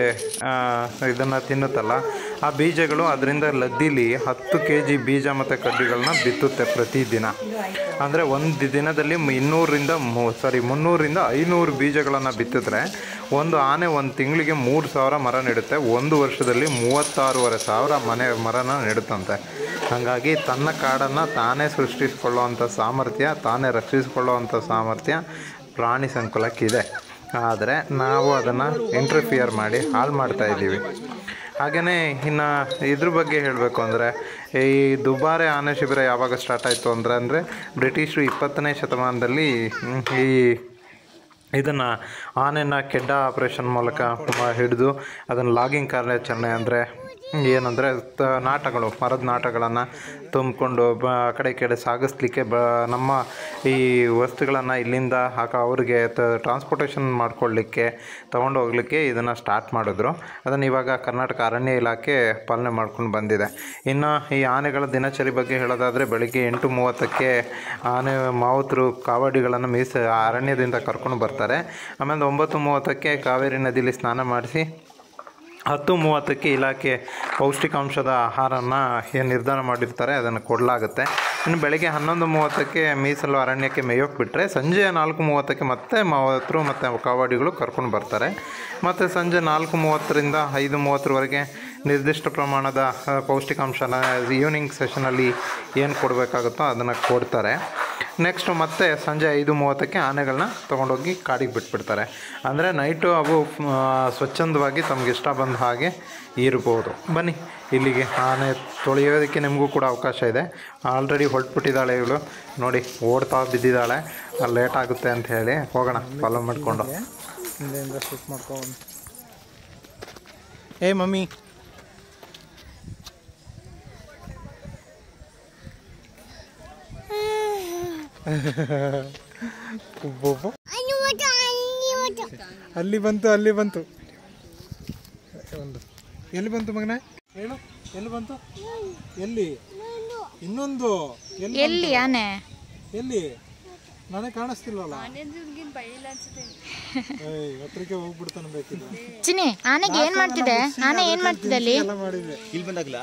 ಇದನ್ನು ತಿನ್ನುತ್ತಲ್ಲ, ಆ ಬೀಜಗಳು ಅದರಿಂದ ಲದ್ದಿಲಿ 10 kg ಬೀಜ ಮತ್ತು ಕಡ್ಡಿಗಳನ್ನ ಬಿತ್ತುತ್ತೆ ಪ್ರತಿದಿನ. ಅಂದರೆ ಒಂದು ದಿನದಲ್ಲಿ 300ರಿಂದ 500 ಬೀಜಗಳನ್ನು ಬಿತ್ತಿದ್ರೆ ಒಂದು ಆನೆ ಒಂದು ತಿಂಗಳಿಗೆ 3000 ಮರ ನೆಡುತ್ತೆ. ಒಂದು ವರ್ಷದಲ್ಲಿ 36,500 ಮರನ ನೆಡುತ್ತಂತೆ. ಹಾಗಾಗಿ ತನ್ನ ಕಾಡನ್ನು ತಾನೇ ಸೃಷ್ಟಿಸಿಕೊಳ್ಳುವಂಥ ಸಾಮರ್ಥ್ಯ, ತಾನೇ ರಕ್ಷಿಸಿಕೊಳ್ಳುವಂಥ ಸಾಮರ್ಥ್ಯ ಪ್ರಾಣಿ ಸಂಕುಲಕ್ಕಿದೆ. ಆದರೆ ನಾವು ಅದನ್ನು ಇಂಟರ್ಫಿಯರ್ ಮಾಡಿ ಹಾಳು ಮಾಡ್ತಾಯಿದ್ದೀವಿ. ಹಾಗೆಯೇ ಇನ್ನು ಇದ್ರ ಬಗ್ಗೆ ಹೇಳಬೇಕು ಅಂದರೆ, ಈ ದುಬಾರೆ ಆನೆ ಶಿಬಿರ ಯಾವಾಗ ಸ್ಟಾರ್ಟ್ ಆಯಿತು ಅಂದರೆ ಬ್ರಿಟಿಷರು 20ನೇ ಶತಮಾನದಲ್ಲಿ ಇದನ್ನು ಆನೆನ ಕೆಡ್ಡ ಆಪ್ರೇಷನ್ ಮೂಲಕ ಹಿಡಿದು ಅದನ್ನು ಲಾಗಿಂಗ್ ಕಾರ್ಯಾಚರಣೆ ಅಂದರೆ ಏನಂದರೆ ನಾಟಗಳು, ಮರದ ನಾಟಗಳನ್ನು ತುಂಬಿಕೊಂಡು ಆ ಕಡೆ ಈ ಕಡೆ ಸಾಗಿಸ್ಲಿಕ್ಕೆ ನಮ್ಮ ಈ ವಸ್ತುಗಳನ್ನು ಇಲ್ಲಿಂದ ಅವ್ರಿಗೆ ಟ್ರಾನ್ಸ್ಪೋರ್ಟೇಷನ್ ಮಾಡ್ಕೊಳ್ಳಿಕ್ಕೆ ತೊಗೊಂಡು ಹೋಗಲಿಕ್ಕೆ ಇದನ್ನು ಸ್ಟಾರ್ಟ್ ಮಾಡಿದ್ರು. ಅದನ್ನು ಇವಾಗ ಕರ್ನಾಟಕ ಅರಣ್ಯ ಇಲಾಖೆ ಪಾಲನೆ ಮಾಡ್ಕೊಂಡು ಬಂದಿದೆ. ಇನ್ನು ಈ ಆನೆಗಳ ದಿನಚರಿ ಬಗ್ಗೆ ಹೇಳೋದಾದರೆ, ಬೆಳಗ್ಗೆ 8:30ಕ್ಕೆ ಆನೆ ಮಾವುತರು ಕಾವಡಿಗಳನ್ನು ಅರಣ್ಯದಿಂದ ಕರ್ಕೊಂಡು ಬರ್ತಾರೆ. ಆಮೇಲೆ 9:30ಕ್ಕೆ ಕಾವೇರಿ ನದಿಯಲ್ಲಿ ಸ್ನಾನ ಮಾಡಿಸಿ 10:30ಕ್ಕೆ ಇಲಾಖೆ ಪೌಷ್ಟಿಕಾಂಶದ ಆಹಾರನ ಏನು ನಿರ್ಧಾರ ಮಾಡಿರ್ತಾರೆ ಅದನ್ನು ಕೊಡಲಾಗುತ್ತೆ. ಇನ್ನು ಬೆಳಗ್ಗೆ 11:30ಕ್ಕೆ ಮೀಸಲು ಅರಣ್ಯಕ್ಕೆ ಮೇಯೋಕ್ಕೆ ಬಿಟ್ಟರೆ ಸಂಜೆ 4:30ಕ್ಕೆ ಮತ್ತೆ ಮಾವತರು ಮತ್ತು ಕಾವಾಡಿಗಳು ಕರ್ಕೊಂಡು ಬರ್ತಾರೆ. ಮತ್ತು ಸಂಜೆ 4:30ರಿಂದ 5:30ವರೆಗೆ ನಿರ್ದಿಷ್ಟ ಪ್ರಮಾಣದ ಪೌಷ್ಟಿಕಾಂಶನ ಈವ್ನಿಂಗ್ ಸೆಷನಲ್ಲಿ ಏನು ಕೊಡಬೇಕಾಗುತ್ತೋ ಅದನ್ನು ಕೊಡ್ತಾರೆ. ನೆಕ್ಸ್ಟು ಮತ್ತೆ ಸಂಜೆ 5:30ಕ್ಕೆ ಆನೆಗಳನ್ನ ತೊಗೊಂಡೋಗಿ ಕಾಡಿಗೆ ಬಿಟ್ಬಿಡ್ತಾರೆ. ಅಂದರೆ ನೈಟು ಅವು ಸ್ವಚ್ಛಂದವಾಗಿ ತಮಗೆ ಇಷ್ಟ ಬಂದ ಹಾಗೆ ಇರ್ಬೋದು. ಬನ್ನಿ ಇಲ್ಲಿಗೆ ಆನೆ ತೊಳೆಯೋದಕ್ಕೆ ನಿಮಗೂ ಕೂಡ ಅವಕಾಶ ಇದೆ. ಆಲ್ರೆಡಿ ಹೊರಟ್ಬಿಟ್ಟಿದ್ದಾಳೆ ಇವಳು, ನೋಡಿ ಓಡ್ತಾ ಬಿದ್ದಿದ್ದಾಳೆ. ಲೇಟ್ ಆಗುತ್ತೆ ಅಂತ ಹೇಳಿ ಹೋಗೋಣ ಫಾಲೋ ಮಾಡಿಕೊಂಡು. ಹಿಂದೆಯಿಂದ ಶೂಟ್ ಮಾಡ್ಕೊಂಡು ಏ ಮಮ್ಮಿ ಅಲ್ಲಿ ಬಂತು ಒಂದು ಎಲ್ಲಿ ಬಂತು ಮಗನ ಹೇಳು, ಎಲ್ಲಿ ಬಂತು, ಎಲ್ಲಿ ಇನ್ನೊಂದು ಎಲ್ಲಿ ಆನೆ, ಎಲ್ಲಿ ನನಗೆ ಕಾಣಿಸ್ತಿಲ್ವಲ್ಲ, ಹತ್ರಕ್ಕೆ ಹೋಗ್ಬಿಡ್ತಾನೆ ಬೇಕಿಲ್ಲ. ಚಿನಿ ಆನೆಗೆ ಏನ್ ಮಾಡ್ತಿದೆ, ಆನೆ ಏನ್ ಮಾಡ್ತಿದೆ ಅಲ್ಲಿ, ಎಲ್ಲ ಮಾಡಿದೆ ಇಲ್ಲಿ ಬಂದಾಗಲ.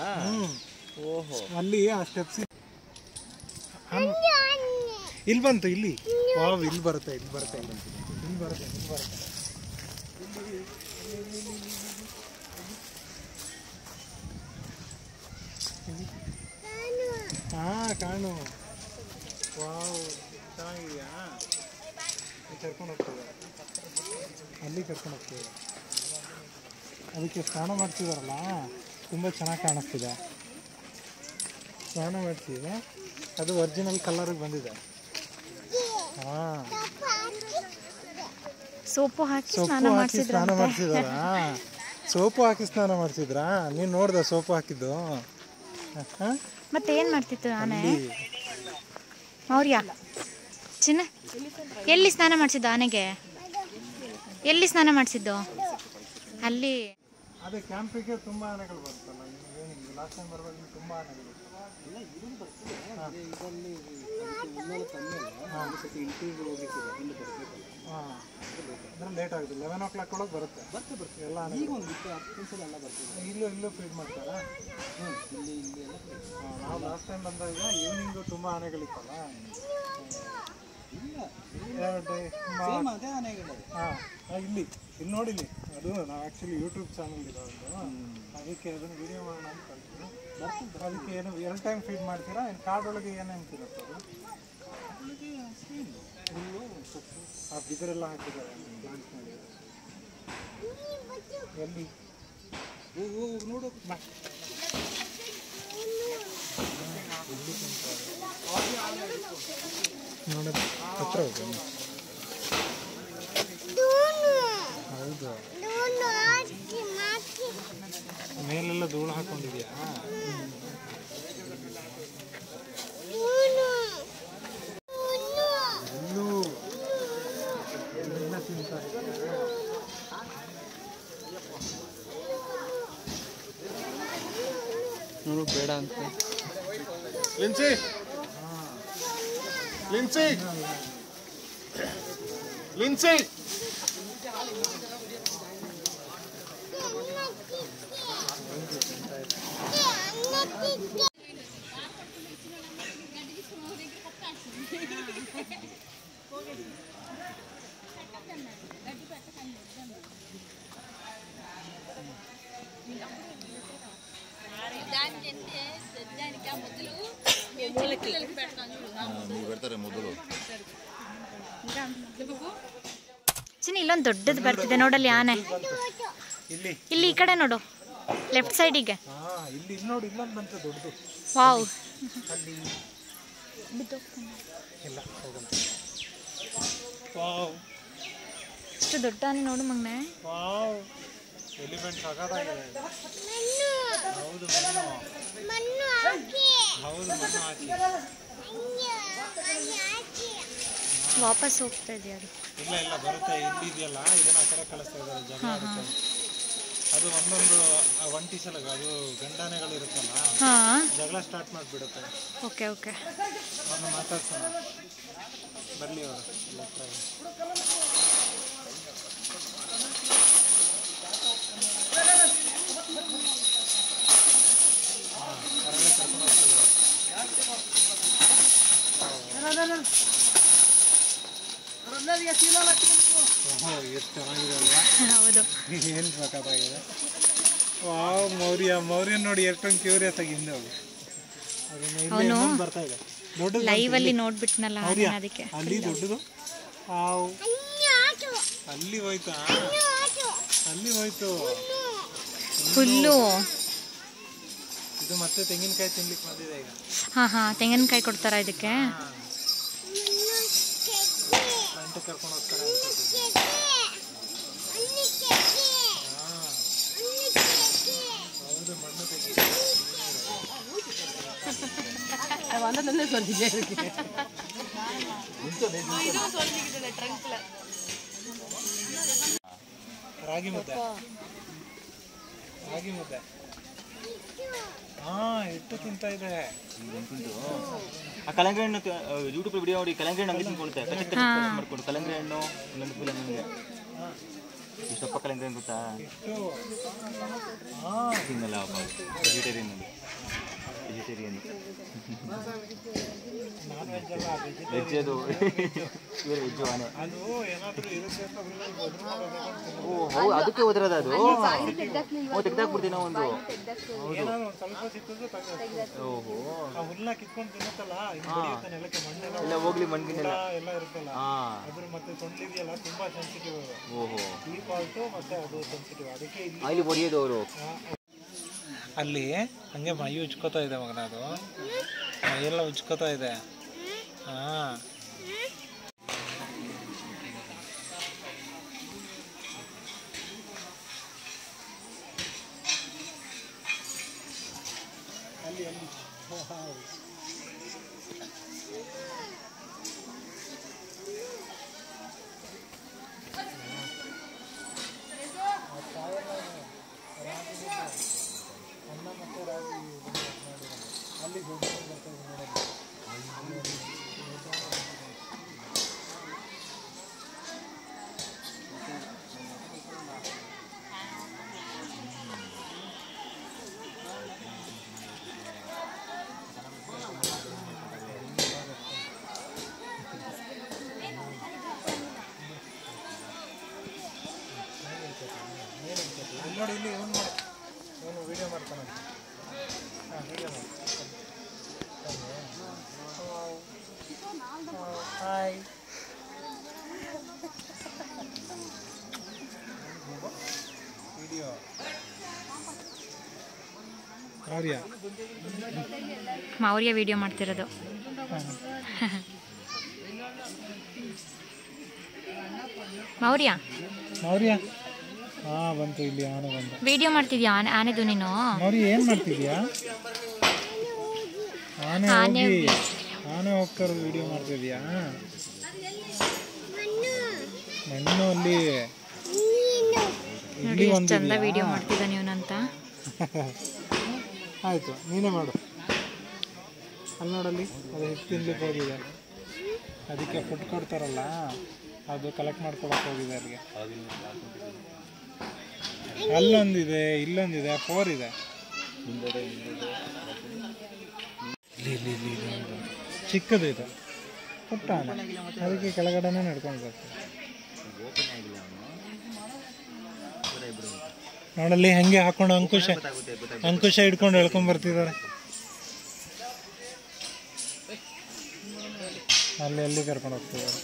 ಅಲ್ಲಿ ಆ ಸ್ಟೆಪ್ಸ್ ಇಲ್ಲಿ ಬಂತು, ಇಲ್ಲಿ ಇಲ್ಲಿ ಬರುತ್ತೆ ಹಾ ಕಾಣು. ವಾವ್ ಚೆನ್ನಾಗಿದೆಯಾ. ಕರ್ಕೊಂಡು ಹೋಗ್ತದೆ, ಅಲ್ಲಿ ಕರ್ಕೊಂಡು ಹೋಗ್ತದೆ. ಅದಕ್ಕೆ ಸ್ನಾನ ಮಾಡ್ತಿದಾರಲ್ಲ, ತುಂಬ ಚೆನ್ನಾಗಿ ಕಾಣಿಸ್ತಿದೆ. ಸ್ನಾನ ಮಾಡ್ತಿದೆ, ಅದು ಒರಿಜಿನಲ್ ಕಲರಿಗೆ ಬಂದಿದೆ. ಹಾಂ, ಸೋಪು ಹಾಕಿ ಸ್ನಾನ ಮಾಡಿಸಿದಾರ. ಸೋಪು ಹಾಕಿ ಸ್ನಾನ ಮಾಡಿಸಿದ್ರಾ? ನೀನು ನೋಡ್ದ ಸೋಪು ಹಾಕಿದ್ದು? ಮತ್ತೆ ಏನ್ ಮಾಡ್ತಿತ್ತು ಆನೆ? ಮೌರ್ಯ ಚಿನ್ನ ಎಲ್ಲಿ ಸ್ನಾನ ಮಾಡಿಸಿದ್ದು ಆನೆಗೆ? ಎಲ್ಲಿ ಸ್ನಾನ ಮಾಡಿಸಿದ್ದು? ಅಲ್ಲಿ. ಅದೇ ಕ್ಯಾಂಪಿಗೆ ತುಂಬ ಆನೆಗಳು ಬರ್ತಲ್ಲ. ಲಾಸ್ಟ್ ಟೈಮ್ ಬರುವಾಗ ತುಂಬ ಆನೆಗಳು. ಅಂದರೆ ಲೇಟ್ ಆಗುತ್ತೆ. 11 o'clock ಒಳಗೆ ಬರುತ್ತೆ ಎಲ್ಲ ಆನೆ. ಈಗ ಒಂದು 10 ನಿಮಿಷ ಎಲ್ಲ ಬರ್ತದೆ. ಇಲ್ಲೂ ಫೀಡ್ ಮಾಡ್ತಾರಾ? ನಾವು ಲಾಸ್ಟ್ ಟೈಮ್ ಬಂದಾಗ ಈವ್ನಿಂಗು ತುಂಬ ಆನೆಗಳಿತ್ತಲ್ಲ. ಹಾಂ, ಇಲ್ಲಿ ನೋಡಿಲಿ. ಅದು ನಾವು ಆ್ಯಕ್ಚುಲಿ ಯೂಟ್ಯೂಬ್ ಚಾನಲ್ ಇದೆ ಒಂದು, ಅದಕ್ಕೆ ಅದನ್ನು ವಿಡಿಯೋ ಮಾಡೋಣ ಅಂತ ಕಳ್ತೀವಿ. ಅದಕ್ಕೆ ಏನು 2 ಟೈಮ್ ಫೀಡ್ ಮಾಡ್ತೀರಾ? ಏನು ಕಾಡೊಳಗೆ ಏನೇನು ತಿನ್ನುತ್ತೆ ಅದು? ಆ ಬಿದಿರೆಲ್ಲ ಹಾಕಿದ್ದಾರೆ ಎಲ್ಲಿ ನೋಡು. ನೋಡೋದು ಹತ್ರ ಹೋಗಿ. ಹೌದು, ಮೇಲೆಲ್ಲ ಧೂಳು ಹಾಕೊಂಡಿದ್ಯಾ? ಎಲ್ಲ ತಿಂತಾ ನೋಡು, ಬೇಡ ಅಂತ ಚಿನ್ನಿ ಇಲ್ಲೊಂದು ದೊಡ್ಡದು ಬರ್ತಿದೆ ನೋಡಲ್ಲಿ ಆನೆ. ಇಲ್ಲಿ ಈ ಕಡೆ ನೋಡು, ಲೆಫ್ಟ್ ಸೈಡಿಗೆ. ವಾವ್, ಎಷ್ಟು ದೊಡ್ಡ ಆನೆ ನೋಡು ಮಗ್ನೆ. ವಾಪಸ್ ಹೋಗ್ತಾ ಇದೆಯಾ ಅದು? ಇಲ್ಲ ಬರುತ್ತೆ. ಇಲ್ಲಿ ಇದೆಯಲ್ಲ, ಇದನ್ನ ಆ ಕಡೆ ಕಳಿಸ್ತಾ ಇದ್ದಾರೆ. ಜಗಳ ಆಗುತ್ತೆ. ಅದು ಒಂದೊಂದು ಒಂಟಿ ಸಲ ಅದು ಗಂಡಾನೆಗಳು ಇರುತ್ತಲ್ಲ, ಜಗಳ ಸ್ಟಾರ್ಟ್ ಮಾಡಿಬಿಡುತ್ತೆ. ಓಕೆ ಓಕೆ, ಅವನ್ನ ಮಾತಾಡ್ಸೋಣ, ಬರಲಿ ಅವರು ಎಲ್ಲ ಹತ್ರ. ಎಷ್ಟು ಚೆನ್ನಾಗಿದೆ ಅಲ್ವಾ? ಹೌದು, ಏನು ಸಖತ್ತಾಗಿದೆ. ವಾವ್, ಮೌರ್ಯ ನೋಡಿ ಎಷ್ಟೊಂದು ಕ್ಯೂರಿಯಸ್ ಆಗಿ ಹಿಂದೆ ಹೋಗಿ ಅವನು ಬರ್ತಾ ಇದೆ. ದೊಡ್ಡದು ಲೈವ್ ಅಲ್ಲಿ ನೋಡ್ಬಿಟ್ನಲ್ಲ ಅದಕ್ಕೆ. ಅಲ್ಲಿ ದೊಡ್ಡದು ಅಲ್ಲಿ ಹೋಯ್ತಾ? ಅಲ್ಲಿ ಹೋಯ್ತು ಫುಲ್ಲು. ಇದು ಮತ್ತೆ ತೆಂಗಿನಕಾಯಿ ತಿನ್ಲಿಕ್ಕೆ ಬಂದಿದೆ ಈಗ. ಹಾ, ತೆಂಗಿನಕಾಯಿ ಕೊಡ್ತಾರ ಇದಕ್ಕೆ? ಕರ್ಕೊಂಡು ಹೋಗ್ತಾರೆ. ಹೌದು, ಮಣ್ಣು ತೆಗಿ. ರಾಗಿ ಮುದ್ದೆ. ಇಟ್ಟು ತಿಂತಾ ಇದೆ. ಆ ಕಲಂಗಡಿ ಹಣ್ಣು ಯೂಟ್ಯೂಬ್ ವಿಡಿಯೋ ನೋಡಿ, ಕಲಂಗಡಿ ಹಣ್ಣು ಹಂಗೆ ತಿನ್ಕೊಳುತ್ತೆ. ಮಾಡ್ಕೊಂಡು ಕಲಂಗಡಿ ಹಣ್ಣು ಇನ್ನೊಂದು ಫಿಲಮ್ ನನಗೆ ಇಷ್ಟಪ್ಪ ಕಲಂಗಡಿ ಹಣ್ಣು ಗೊತ್ತಾ? ತಿನ್ನಲ್ಲ ವೆಜಿಟೇರಿಯನ್ ವೆಜ್ ಅದು ವೆಜ್ ಆನೆ. ಓ ಹೌದು, ಅದಕ್ಕೆ ಹೋದ್ರದ ಅದು. ತೆಗ್ದಾಕ್ಬಿಡ್ತೀವಿ ನಾವು ಒಂದು. ಓಹೋ, ಇಲ್ಲ ಹೋಗ್ಲಿ ಮಣ್ಣಿನೆಲ್ಲ. ಓಹೋ, ಅಲ್ಲಿ ಹೊಡೆಯೋದು ಅವರು. ಅಲ್ಲಿ ಹಂಗೆ ಮೈ ಉಜ್ಕೋತಾ ಇದೆ ಮಗನ, ಅದು ಮೈಯೆಲ್ಲ ಉಜ್ಕೋತಾ ಇದೆ. ಅಲ್ಲಿ ಅನ್ನ ಮತ್ತು ರಾಗಿ ಅಲ್ಲಿ ದೊಡ್ಡ ಬರ್ತದೆ ನೋಡೋದು. ನೋಡಿ ಇಲ್ಲಿ ಇವನು ಮಾಡಿ, ಇವನು ವಿಡಿಯೋ ಮಾಡ್ತಾನೆ. ವಿಡಿಯೋ ಮಾಡಿ. ಹಾಯ್, ವಿಡಿಯೋ ಮೌರ್ಯ ವಿಡಿಯೋ ಮಾಡ್ತಿರೋದು. ಮೌರ್ಯ ಬಂತು, ಇಲ್ಲಿ ಆನೆ ಬಂತು. ವಿಡಿಯೋ ಮಾಡ್ತಿದ್ಯಾ ಆನೆದು ನೀನು? ಮೌರ್ಯ ಏನ್ ಮಾಡ್ತಿದ್ಯಾ? ಆನೆ ಹೋಗ್ತಾರ ವಿಡಿಯೋ ಮಾಡ್ತಿದ್ಯಾ? ಮಣ್ಣು ಅಲ್ಲಿ ನೋಡಿ ಎಷ್ಟು ಚಂದ ವಿಡಿಯೋ ಮಾಡ್ತಿದ್ದ ನೀವನಂತ. ಆಯ್ತು, ನೀನೇ ಮಾಡು. ಅಲ್ಲಿ ನೋಡಲ್ಲಿ ಅದು ಎಷ್ಟು ತಿನ್ಲಿಕ್ಕೆ ಹೋಗಿದೆ. ಅದಕ್ಕೆ ಫುಡ್ ಕೊಡ್ತಾರಲ್ಲ ಅದು ಕಲೆಕ್ಟ್ ಮಾಡ್ಕೊಳಕ್ಕೆ ಹೋಗಿದೆ ಅಲ್ಲಿಗೆ. ಅಲ್ಲೊಂದಿದೆ, ಇಲ್ಲೊಂದಿದೆ, 4 ಇದೆ. ಚಿಕ್ಕದು ಇದು, ಪುಟ್ಟ ಆನೆ, ಅದಕ್ಕೆ ಕೆಳಗಡೆನೇ ನಡ್ಕೊಂಡು ಬರ್ತೀವಿ. ನೋಡಲ್ಲಿ ಹೆಂಗೆ ಹಾಕೊಂಡು ಅಂಕುಶ ಹಿಡ್ಕೊಂಡು ಎಳ್ಕೊಂಡ್ ಬರ್ತಿದ್ದಾರೆ. ಅಲ್ಲಿ ಕರ್ಕೊಂಡು ಹೋಗ್ತಿದ್ದಾರೆ.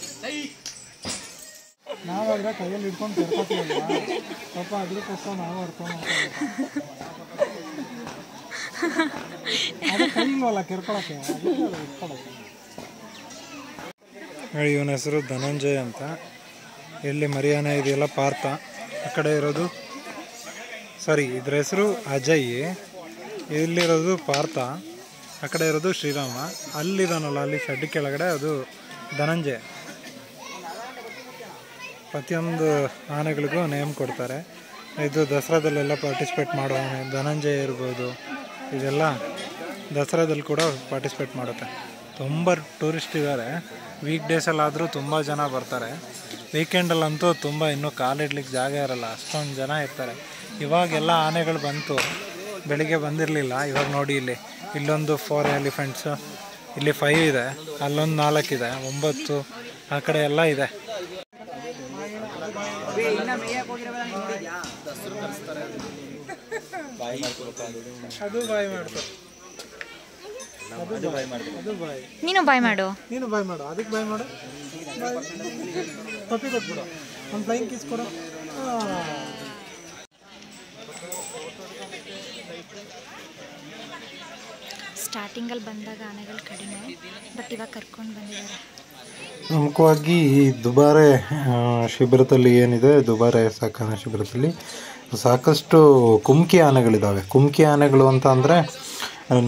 ನಾವಾದ್ರೆ ಕೈಯಲ್ಲಿ ಹಿಡ್ಕೊಂಡು ಕರ್ಕೋತೀವಲ್ಲ, ಪಾಪ ಅದಕ್ಕೋಸ್ಕರ ನಾವು ಹೊಡ್ಕೊಂಡು ಅದು ಕೈ ಇಲ್ವಲ್ಲ ಕೆರ್ಕೊಳಕ್ಕೆ, ಇಟ್ಕೊಳಕ್ಕೆ. ಇವನ ಹೆಸರು ಧನಂಜಯ ಅಂತ. ಇಲ್ಲಿ ಮರಿಯಾನೆ ಇದೆಯಲ್ಲ ಪಾರ್ಥ. ಆ ಕಡೆ ಇರೋದು ಇದ್ರ ಹೆಸರು ಅಜಯ್, ಇಲ್ಲಿರೋದು ಪಾರ್ಥ, ಆ ಕಡೆ ಇರೋದು ಶ್ರೀರಾಮ. ಅಲ್ಲಿದಾನಲ್ಲ ಅಲ್ಲಿ ಶೆಡ್ ಕೆಳಗಡೆ ಅದು ಧನಂಜಯ. ಪ್ರತಿಯೊಂದು ಆನೆಗಳಿಗೂ ನೇಮ್ ಕೊಡ್ತಾರೆ. ಇದು ದಸರಾದಲ್ಲೆಲ್ಲ ಪಾರ್ಟಿಸಿಪೇಟ್ ಮಾಡೋ ಆನೆ ಧನಂಜಯ ಇರ್ಬೋದು. ಇದೆಲ್ಲ ದಸರಾದಲ್ಲಿ ಕೂಡ ಪಾರ್ಟಿಸಿಪೇಟ್ ಮಾಡುತ್ತೆ. ತುಂಬ ಟೂರಿಸ್ಟ್ ಇದ್ದಾರೆ. ವೀಕ್ ಡೇಸಲ್ಲಾದರೂ ತುಂಬ ಜನ ಬರ್ತಾರೆ. ವೀಕೆಂಡಲ್ಲಂತೂ ತುಂಬ ಇನ್ನೂ ಕಾಲಿಡ್ಲಿಕ್ಕೆ ಜಾಗ ಇರಲ್ಲ, ಅಷ್ಟೊಂದು ಜನ ಇರ್ತಾರೆ. ಇವಾಗೆಲ್ಲ ಆನೆಗಳು ಬಂತು, ಬೆಳಿಗ್ಗೆ ಬಂದಿರಲಿಲ್ಲ. ಇವಾಗ ನೋಡಿ ಇಲ್ಲೊಂದು 4 ಎಲಿಫೆಂಟ್ಸು, ಇಲ್ಲಿ 5 ಇದೆ, ಅಲ್ಲೊಂದು 4 ಇದೆ, 9 ಆ ಕಡೆ ಎಲ್ಲ ಇದೆ. ಅದು ಬಾಯ್ ಮಾಡ್ತಾರೆ. ನೀನು ಬಾಯ್ ಮಾಡು, ಅದಕ್ಕೆ ಬಾಯ್ ಮಾಡು. ಪಪ್ಪಿ ಕೊಟ್ಬಿಡು, ಒಂದು ಫ್ಲೈಂಗ್ ಕಿಸ್ ಕೊಡು. ಸ್ಟಾರ್ಟಿಂಗಲ್ಲಿ ಬಂದಾಗ ಆನೆಗಳು ಕಡಿಮೆ, ಬಟ್ ಇವಾಗ ಕರ್ಕೊಂಡು ಬಂದಿದ್ದಾರೆ. ಪ್ರಮುಖವಾಗಿ ದುಬಾರೆ ಶಿಬಿರದಲ್ಲಿ ಏನಿದೆ, ದುಬಾರೆ ಸಾಕಣೆ ಶಿಬಿರದಲ್ಲಿ ಸಾಕಷ್ಟು ಕುಮ್ಕಿ ಆನೆಗಳಿದ್ದಾವೆ. ಕುಮ್ಕಿ ಆನೆಗಳು ಅಂತ ಅಂದರೆ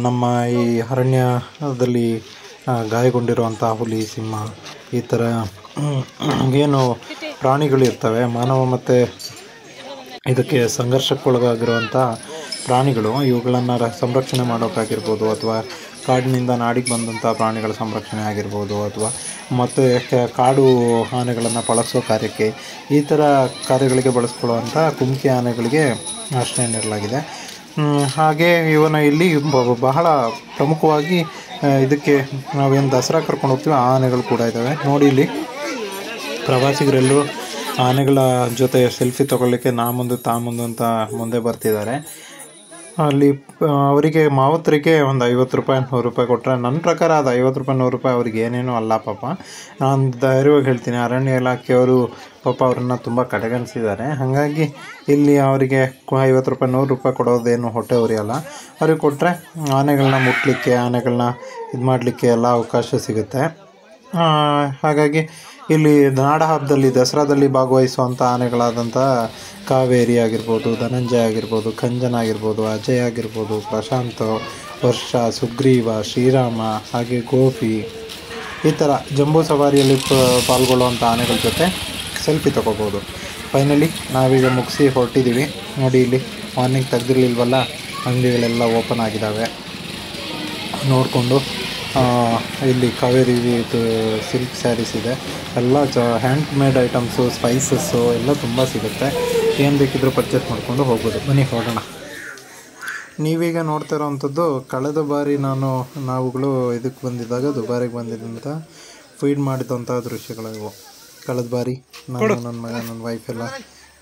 ನಮ್ಮ ಈ ಅರಣ್ಯದಲ್ಲಿ ಗಾಯಗೊಂಡಿರುವಂಥ ಹುಲಿ, ಸಿಂಹ, ಈ ಥರ ಏನು ಪ್ರಾಣಿಗಳಿರ್ತವೆ, ಮಾನವ ಮತ್ತು ಇದಕ್ಕೆ ಸಂಘರ್ಷಕ್ಕೊಳಗಾಗಿರುವಂಥ ಪ್ರಾಣಿಗಳು, ಇವುಗಳನ್ನು ಸಂರಕ್ಷಣೆ ಮಾಡೋಕ್ಕಾಗಿರ್ಬೋದು, ಅಥವಾ ಕಾಡಿನಿಂದ ನಾಡಿಗೆ ಬಂದಂಥ ಪ್ರಾಣಿಗಳ ಸಂರಕ್ಷಣೆ ಆಗಿರ್ಬೋದು, ಅಥವಾ ಮತ್ತು ಕಾಡು ಆನೆಗಳನ್ನು ಪಳಗಿಸೋ ಕಾರ್ಯಕ್ಕೆ, ಈ ಥರ ಕಾರ್ಯಗಳಿಗೆ ಬಳಸ್ಕೊಳ್ಳುವಂಥ ಕುಮ್ಕಿ ಆನೆಗಳಿಗೆ ಆಶ್ರಯ ನೀಡಲಾಗಿದೆ. ಹಾಗೆ ಇವನ ಇಲ್ಲಿ ಬಹಳ ಪ್ರಮುಖವಾಗಿ ಇದಕ್ಕೆ ನಾವೇನು ದಸರಾ ಕರ್ಕೊಂಡು ಹೋಗ್ತೀವಿ, ಆ ಆನೆಗಳು ಕೂಡ ಇದ್ದಾವೆ. ನೋಡಿ ಇಲ್ಲಿ ಪ್ರವಾಸಿಗರೆಲ್ಲೂ ಆನೆಗಳ ಜೊತೆ ಸೆಲ್ಫಿ ತೊಗೊಳ್ಳಿಕ್ಕೆ ನಾ ಮುಂದೆ ತಾ ಮುಂದೆ ಅಂತ ಮುಂದೆ ಬರ್ತಿದ್ದಾರೆ. ಅಲ್ಲಿ ಅವರಿಗೆ ಮಾವತ್ತರಿಗೆ ಒಂದು 50 ರೂಪಾಯಿ 100 ರೂಪಾಯಿ ಕೊಟ್ಟರೆ, ನನ್ನ ಪ್ರಕಾರ ಅದು 50 ರೂಪಾಯಿ 100 ರೂಪಾಯಿ ಅವ್ರಿಗೆ ಏನೇನೂ ಅಲ್ಲ ಪಾಪ. ನಾನು ಧೈರ್ಯವಾಗಿ ಹೇಳ್ತೀನಿ, ಅರಣ್ಯ ಇಲಾಖೆಯವರು ಪಾಪ ಅವ್ರನ್ನ ತುಂಬ ಕಡೆಗಣಿಸಿದ್ದಾರೆ. ಹಾಗಾಗಿ ಇಲ್ಲಿ ಅವರಿಗೆ 50 ರೂಪಾಯಿ 100 ರೂಪಾಯಿ ಕೊಡೋದೇನು ಹೊಟ್ಟೆ ಉರಿಯಲ್ಲ. ಅವ್ರಿಗೆ ಕೊಟ್ಟರೆ ಆನೆಗಳನ್ನ ಮುಟ್ಲಿಕ್ಕೆ, ಆನೆಗಳನ್ನ ಇದು ಮಾಡಲಿಕ್ಕೆ ಎಲ್ಲ ಅವಕಾಶ ಸಿಗುತ್ತೆ. ಹಾಗಾಗಿ ಇಲ್ಲಿ ನಾಡ ಹಬ್ಬದಲ್ಲಿ ದಸರಾದಲ್ಲಿ ಭಾಗವಹಿಸುವಂಥ ಆನೆಗಳಾದಂಥ ಕಾವೇರಿ ಆಗಿರ್ಬೋದು, ಧನಂಜಯ ಆಗಿರ್ಬೋದು, ಕಂಜನ ಆಗಿರ್ಬೋದು, ಅಜಯ್ ಆಗಿರ್ಬೋದು, ಪ್ರಶಾಂತ್, ವರ್ಷ, ಸುಗ್ರೀವ, ಶ್ರೀರಾಮ, ಹಾಗೆ ಗೋಪಿ, ಈ ಥರ ಜಂಬೂ ಸವಾರಿಯಲ್ಲಿ ಪಾಲ್ಗೊಳ್ಳುವಂಥ ಆನೆಗಳ ಜೊತೆ ಸೆಲ್ಫಿ ತೊಗೋಬೋದು. ಫೈನಲಿ ನಾವೀಗ ಮುಗಿಸಿ ಹೊರಟಿದ್ದೀವಿ. ನೋಡಿ ಇಲ್ಲಿ ಮಾರ್ನಿಂಗ್ ತೆಗೆದಿರಲಿಲ್ವಲ್ಲ, ಅಂಗಡಿಗಳೆಲ್ಲ ಓಪನ್ ಆಗಿದ್ದಾವೆ. ನೋಡಿಕೊಂಡು ಇಲ್ಲಿ ಕಾವೇರಿ ಸಿಲ್ಕ್ ಸ್ಯಾರೀಸ್ ಇದೆ, ಎಲ್ಲ ಹ್ಯಾಂಡ್ ಮೇಡ್ ಐಟಮ್ಸು, ಸ್ಪೈಸಸ್ಸು ಎಲ್ಲ ತುಂಬ ಸಿಗುತ್ತೆ. ಏನು ಬೇಕಿದ್ರೂ ಪರ್ಚೇಸ್ ಮಾಡಿಕೊಂಡು ಹೋಗ್ಬೋದು. ಬನ್ನಿ ಹೊರಡೋಣ. ನೀವೀಗ ನೋಡ್ತಾ ಇರೋವಂಥದ್ದು ಕಳೆದ ಬಾರಿ ನಾವುಗಳು ಇದಕ್ಕೆ ಬಂದಿದ್ದಾಗ, ದುಬಾರಿಗೆ ಬಂದಿದ್ದಂಥ ಫೀಡ್ ಮಾಡಿದಂಥ ದೃಶ್ಯಗಳು ಇವು. ಕಳೆದ ಬಾರಿ ನನ್ನ ಮಗ, ನನ್ನ ವೈಫ್ ಎಲ್ಲ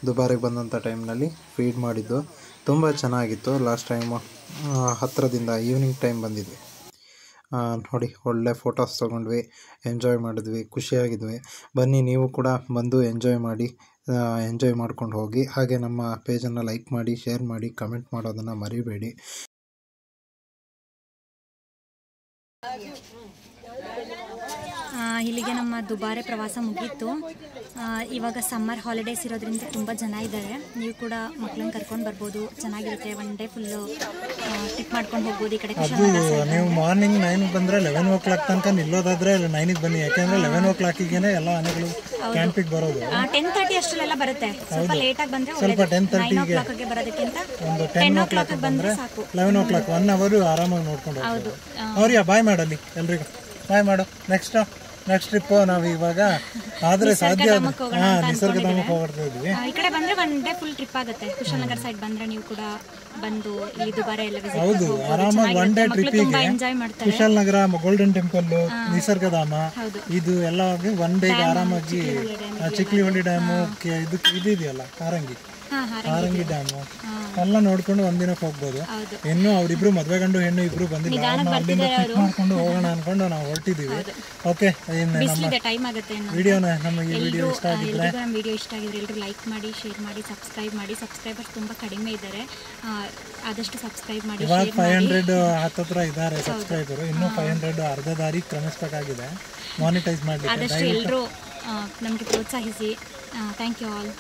ದುಬಾರಿಗೆ ಬಂದಂಥ ಟೈಮ್ನಲ್ಲಿ ಫೀಡ್ ಮಾಡಿದ್ದು ತುಂಬ ಚೆನ್ನಾಗಿತ್ತು. ಲಾಸ್ಟ್ ಟೈಮು ಹತ್ತಿರದಿಂದ ಈವ್ನಿಂಗ್ ಟೈಮ್ ಬಂದಿದ್ವಿ. ನೋಡಿ ಒಳ್ಳೆ ಫೋಟೋಸ್ ತೊಗೊಂಡ್ವಿ, ಎಂಜಾಯ್ ಮಾಡಿದ್ವಿ, ಖುಷಿಯಾಗಿದ್ವಿ. ಬನ್ನಿ ನೀವು ಕೂಡ ಬಂದು ಎಂಜಾಯ್ ಮಾಡ್ಕೊಂಡು ಹೋಗಿ. ಹಾಗೆ ನಮ್ಮ ಪೇಜನ್ನು ಲೈಕ್ ಮಾಡಿ, ಶೇರ್ ಮಾಡಿ, ಕಮೆಂಟ್ ಮಾಡೋದನ್ನು ಮರಿಬೇಡಿ. ಇಲ್ಲಿಗೆ ನಮ್ಮ ದುಬಾರೆ ಪ್ರವಾಸ ಮುಗೀತು. ಇವಾಗ ಸಮ್ಮರ್ ಹಾಲಿಡೇಸ್ ಇರೋದ್ರಿಂದ ತುಂಬ ಜನ ಇದ್ದಾರೆ. ನೀವು ಕೂಡ ಮಕ್ಕಳನ್ನ ಕರ್ಕೊಂಡು ಬರ್ಬೋದು, ಚೆನ್ನಾಗಿರುತ್ತೆ. 1 ಡೇ ಫುಲ್ಲು ಟ್ರಿಪ್ ಮಾಡ್ಕೊಂಡು ಹೋಗ್ಬೋದು. ಈ ಕಡೆ ನೀವು ಮಾರ್ನಿಂಗ್ 9 ಬಂದರೆ 11 o'clock ತನಕ ನಿಲ್ಲೋದಾದರೆ 9ಗೆ ಬನ್ನಿ. ಯಾಕೆಂದರೆ 11 o'clockಗೆ ಎಲ್ಲ ಆನೆಗಳು ಕ್ಯಾಂಪಿಗೆ ಬರೋದು. 10:30 ಅಷ್ಟರಲ್ಲೆಲ್ಲ ಬರುತ್ತೆ. ಸ್ವಲ್ಪ ಲೇಟಾಗಿ ಬಂದರೆ ಸ್ವಲ್ಪ 10:30ಗೆ ಬರೋದಕ್ಕಿಂತ ಒಂದು 10 o'clock ಬಂದರೆ ಸಾಕು. 11 o'clock 1 hour ಆರಾಮಾಗಿ ನೋಡ್ಕೊಂಡು ಹೋಗ್ಬೋದು. ಅವ್ರಿಗೆ ಬಾಯ್ ಮಾಡಲ್ಲಿ ಎಲ್ರಿಗೂ ಬಾಯ್ ಮಾಡು. ನೆಕ್ಸ್ಟ್ ನೆಕ್ಸ್ಟ್ ಟ್ರಿಪ್ ನಾವು ಇವಾಗ ಆದರೆ ಸಾಧ್ಯ ನಿಸರ್ಗಧಾಮಕ್ಕೆ ಹೋಗ್ತಾ ಇದ್ವಿ. ಈ ಕಡೆ ಬಂದ್ರೆ ಒನ್ ಡೇ ಫುಲ್ ಟ್ರಿಪ್ ಆಗುತ್ತೆ. ಕುಶಾಲನಗರ ಸೈಡ್ ಬಂದ್ರೆ ನೀವು ಕೂಡ ಬಂದು ಇಲ್ಲಿ ದುಬಾರೆ ಎಲ್ಲ ವಿಸಿಟ್ ಹೌದು, ಆರಾಮಾಗಿ ಒನ್ ಡೇ ಟ್ರಿಪ್ಪಿಗೆ ಎಂಜಾಯ್ ಮಾಡ್ತಾರೆ. ಕುಶಾಲನಗರ, ಗೋಲ್ಡನ್ ಟೆಂಪಲ್, ನಿಸರ್ಗಧಾಮ ಇದು ಎಲ್ಲ ಒನ್ ಡೇಗೆ ಆರಾಮಾಗಿ ಚಿಕ್ಲಿಹೊಳಿ ಡ್ಯಾಮು ಇದು ಇದೆಯಲ್ಲ ಕಾರಂಗಿ ಡ್ಯಾಮು ಎಲ್ಲ ನೋಡ್ಕೊಂಡು ಒಂದಿನಕ್ಕೆ ಹೋಗ್ಬೋದು. ಇನ್ನು ಅವ್ರಿಬ್ರು ಮದ್ವೆ ಗಂಡು ಹೆಣ್ಣು ಇಬ್ರು ಬಂದಿಲ್ಲ, ಅಲ್ಲಿಂದ ಪಿಕ್ ಮಾಡ್ಕೊಂಡು ಹೋಗೋಣ ಅನ್ಕೊಂಡು ನಾವು ಹೊರಟಿದ್ದೀವಿ. ಓಕೆ, ಟೈಮ್ ಆಗುತ್ತೆ. ವಿಡಿಯೋನ ನಮಗೆ ಈ ವಿಡಿಯೋ ಇಷ್ಟ ಆಗಿದ್ರೆ ಎಲ್ಲರೂ ಲೈಕ್ ಮಾಡಿ, ಶೇರ್ ಮಾಡಿ, ಸಬ್ಸ್ಕ್ರೈಬ್ ಮಾಡಿ. ಸಬ್ಸ್ಕ್ರೈಬರ್ಸ್ ತುಂಬ ಕಡಿಮೆ ಇದ್ದಾರೆ, ಆದಷ್ಟು ಸಬ್ಸ್ಕ್ರೈಬ್ ಮಾಡಿ. ಇವಾಗ 500 ಹತ್ತತ್ರ ಇದ್ದಾರೆ ಸಬ್ಸ್ಕ್ರೈಬರು. ಇನ್ನೂ 500 ಅರ್ಧ ದಾರಿ ಕ್ರಮಿಸ್ಬೇಕಾಗಿದೆ ಮಾನಿಟೈಸ್ ಮಾಡಲಿಕ್ಕೆ. ಆದಷ್ಟು ಎಲ್ಲರೂ ನಮಗೆ ಪ್ರೋತ್ಸಾಹಿಸಿ. Thank you all.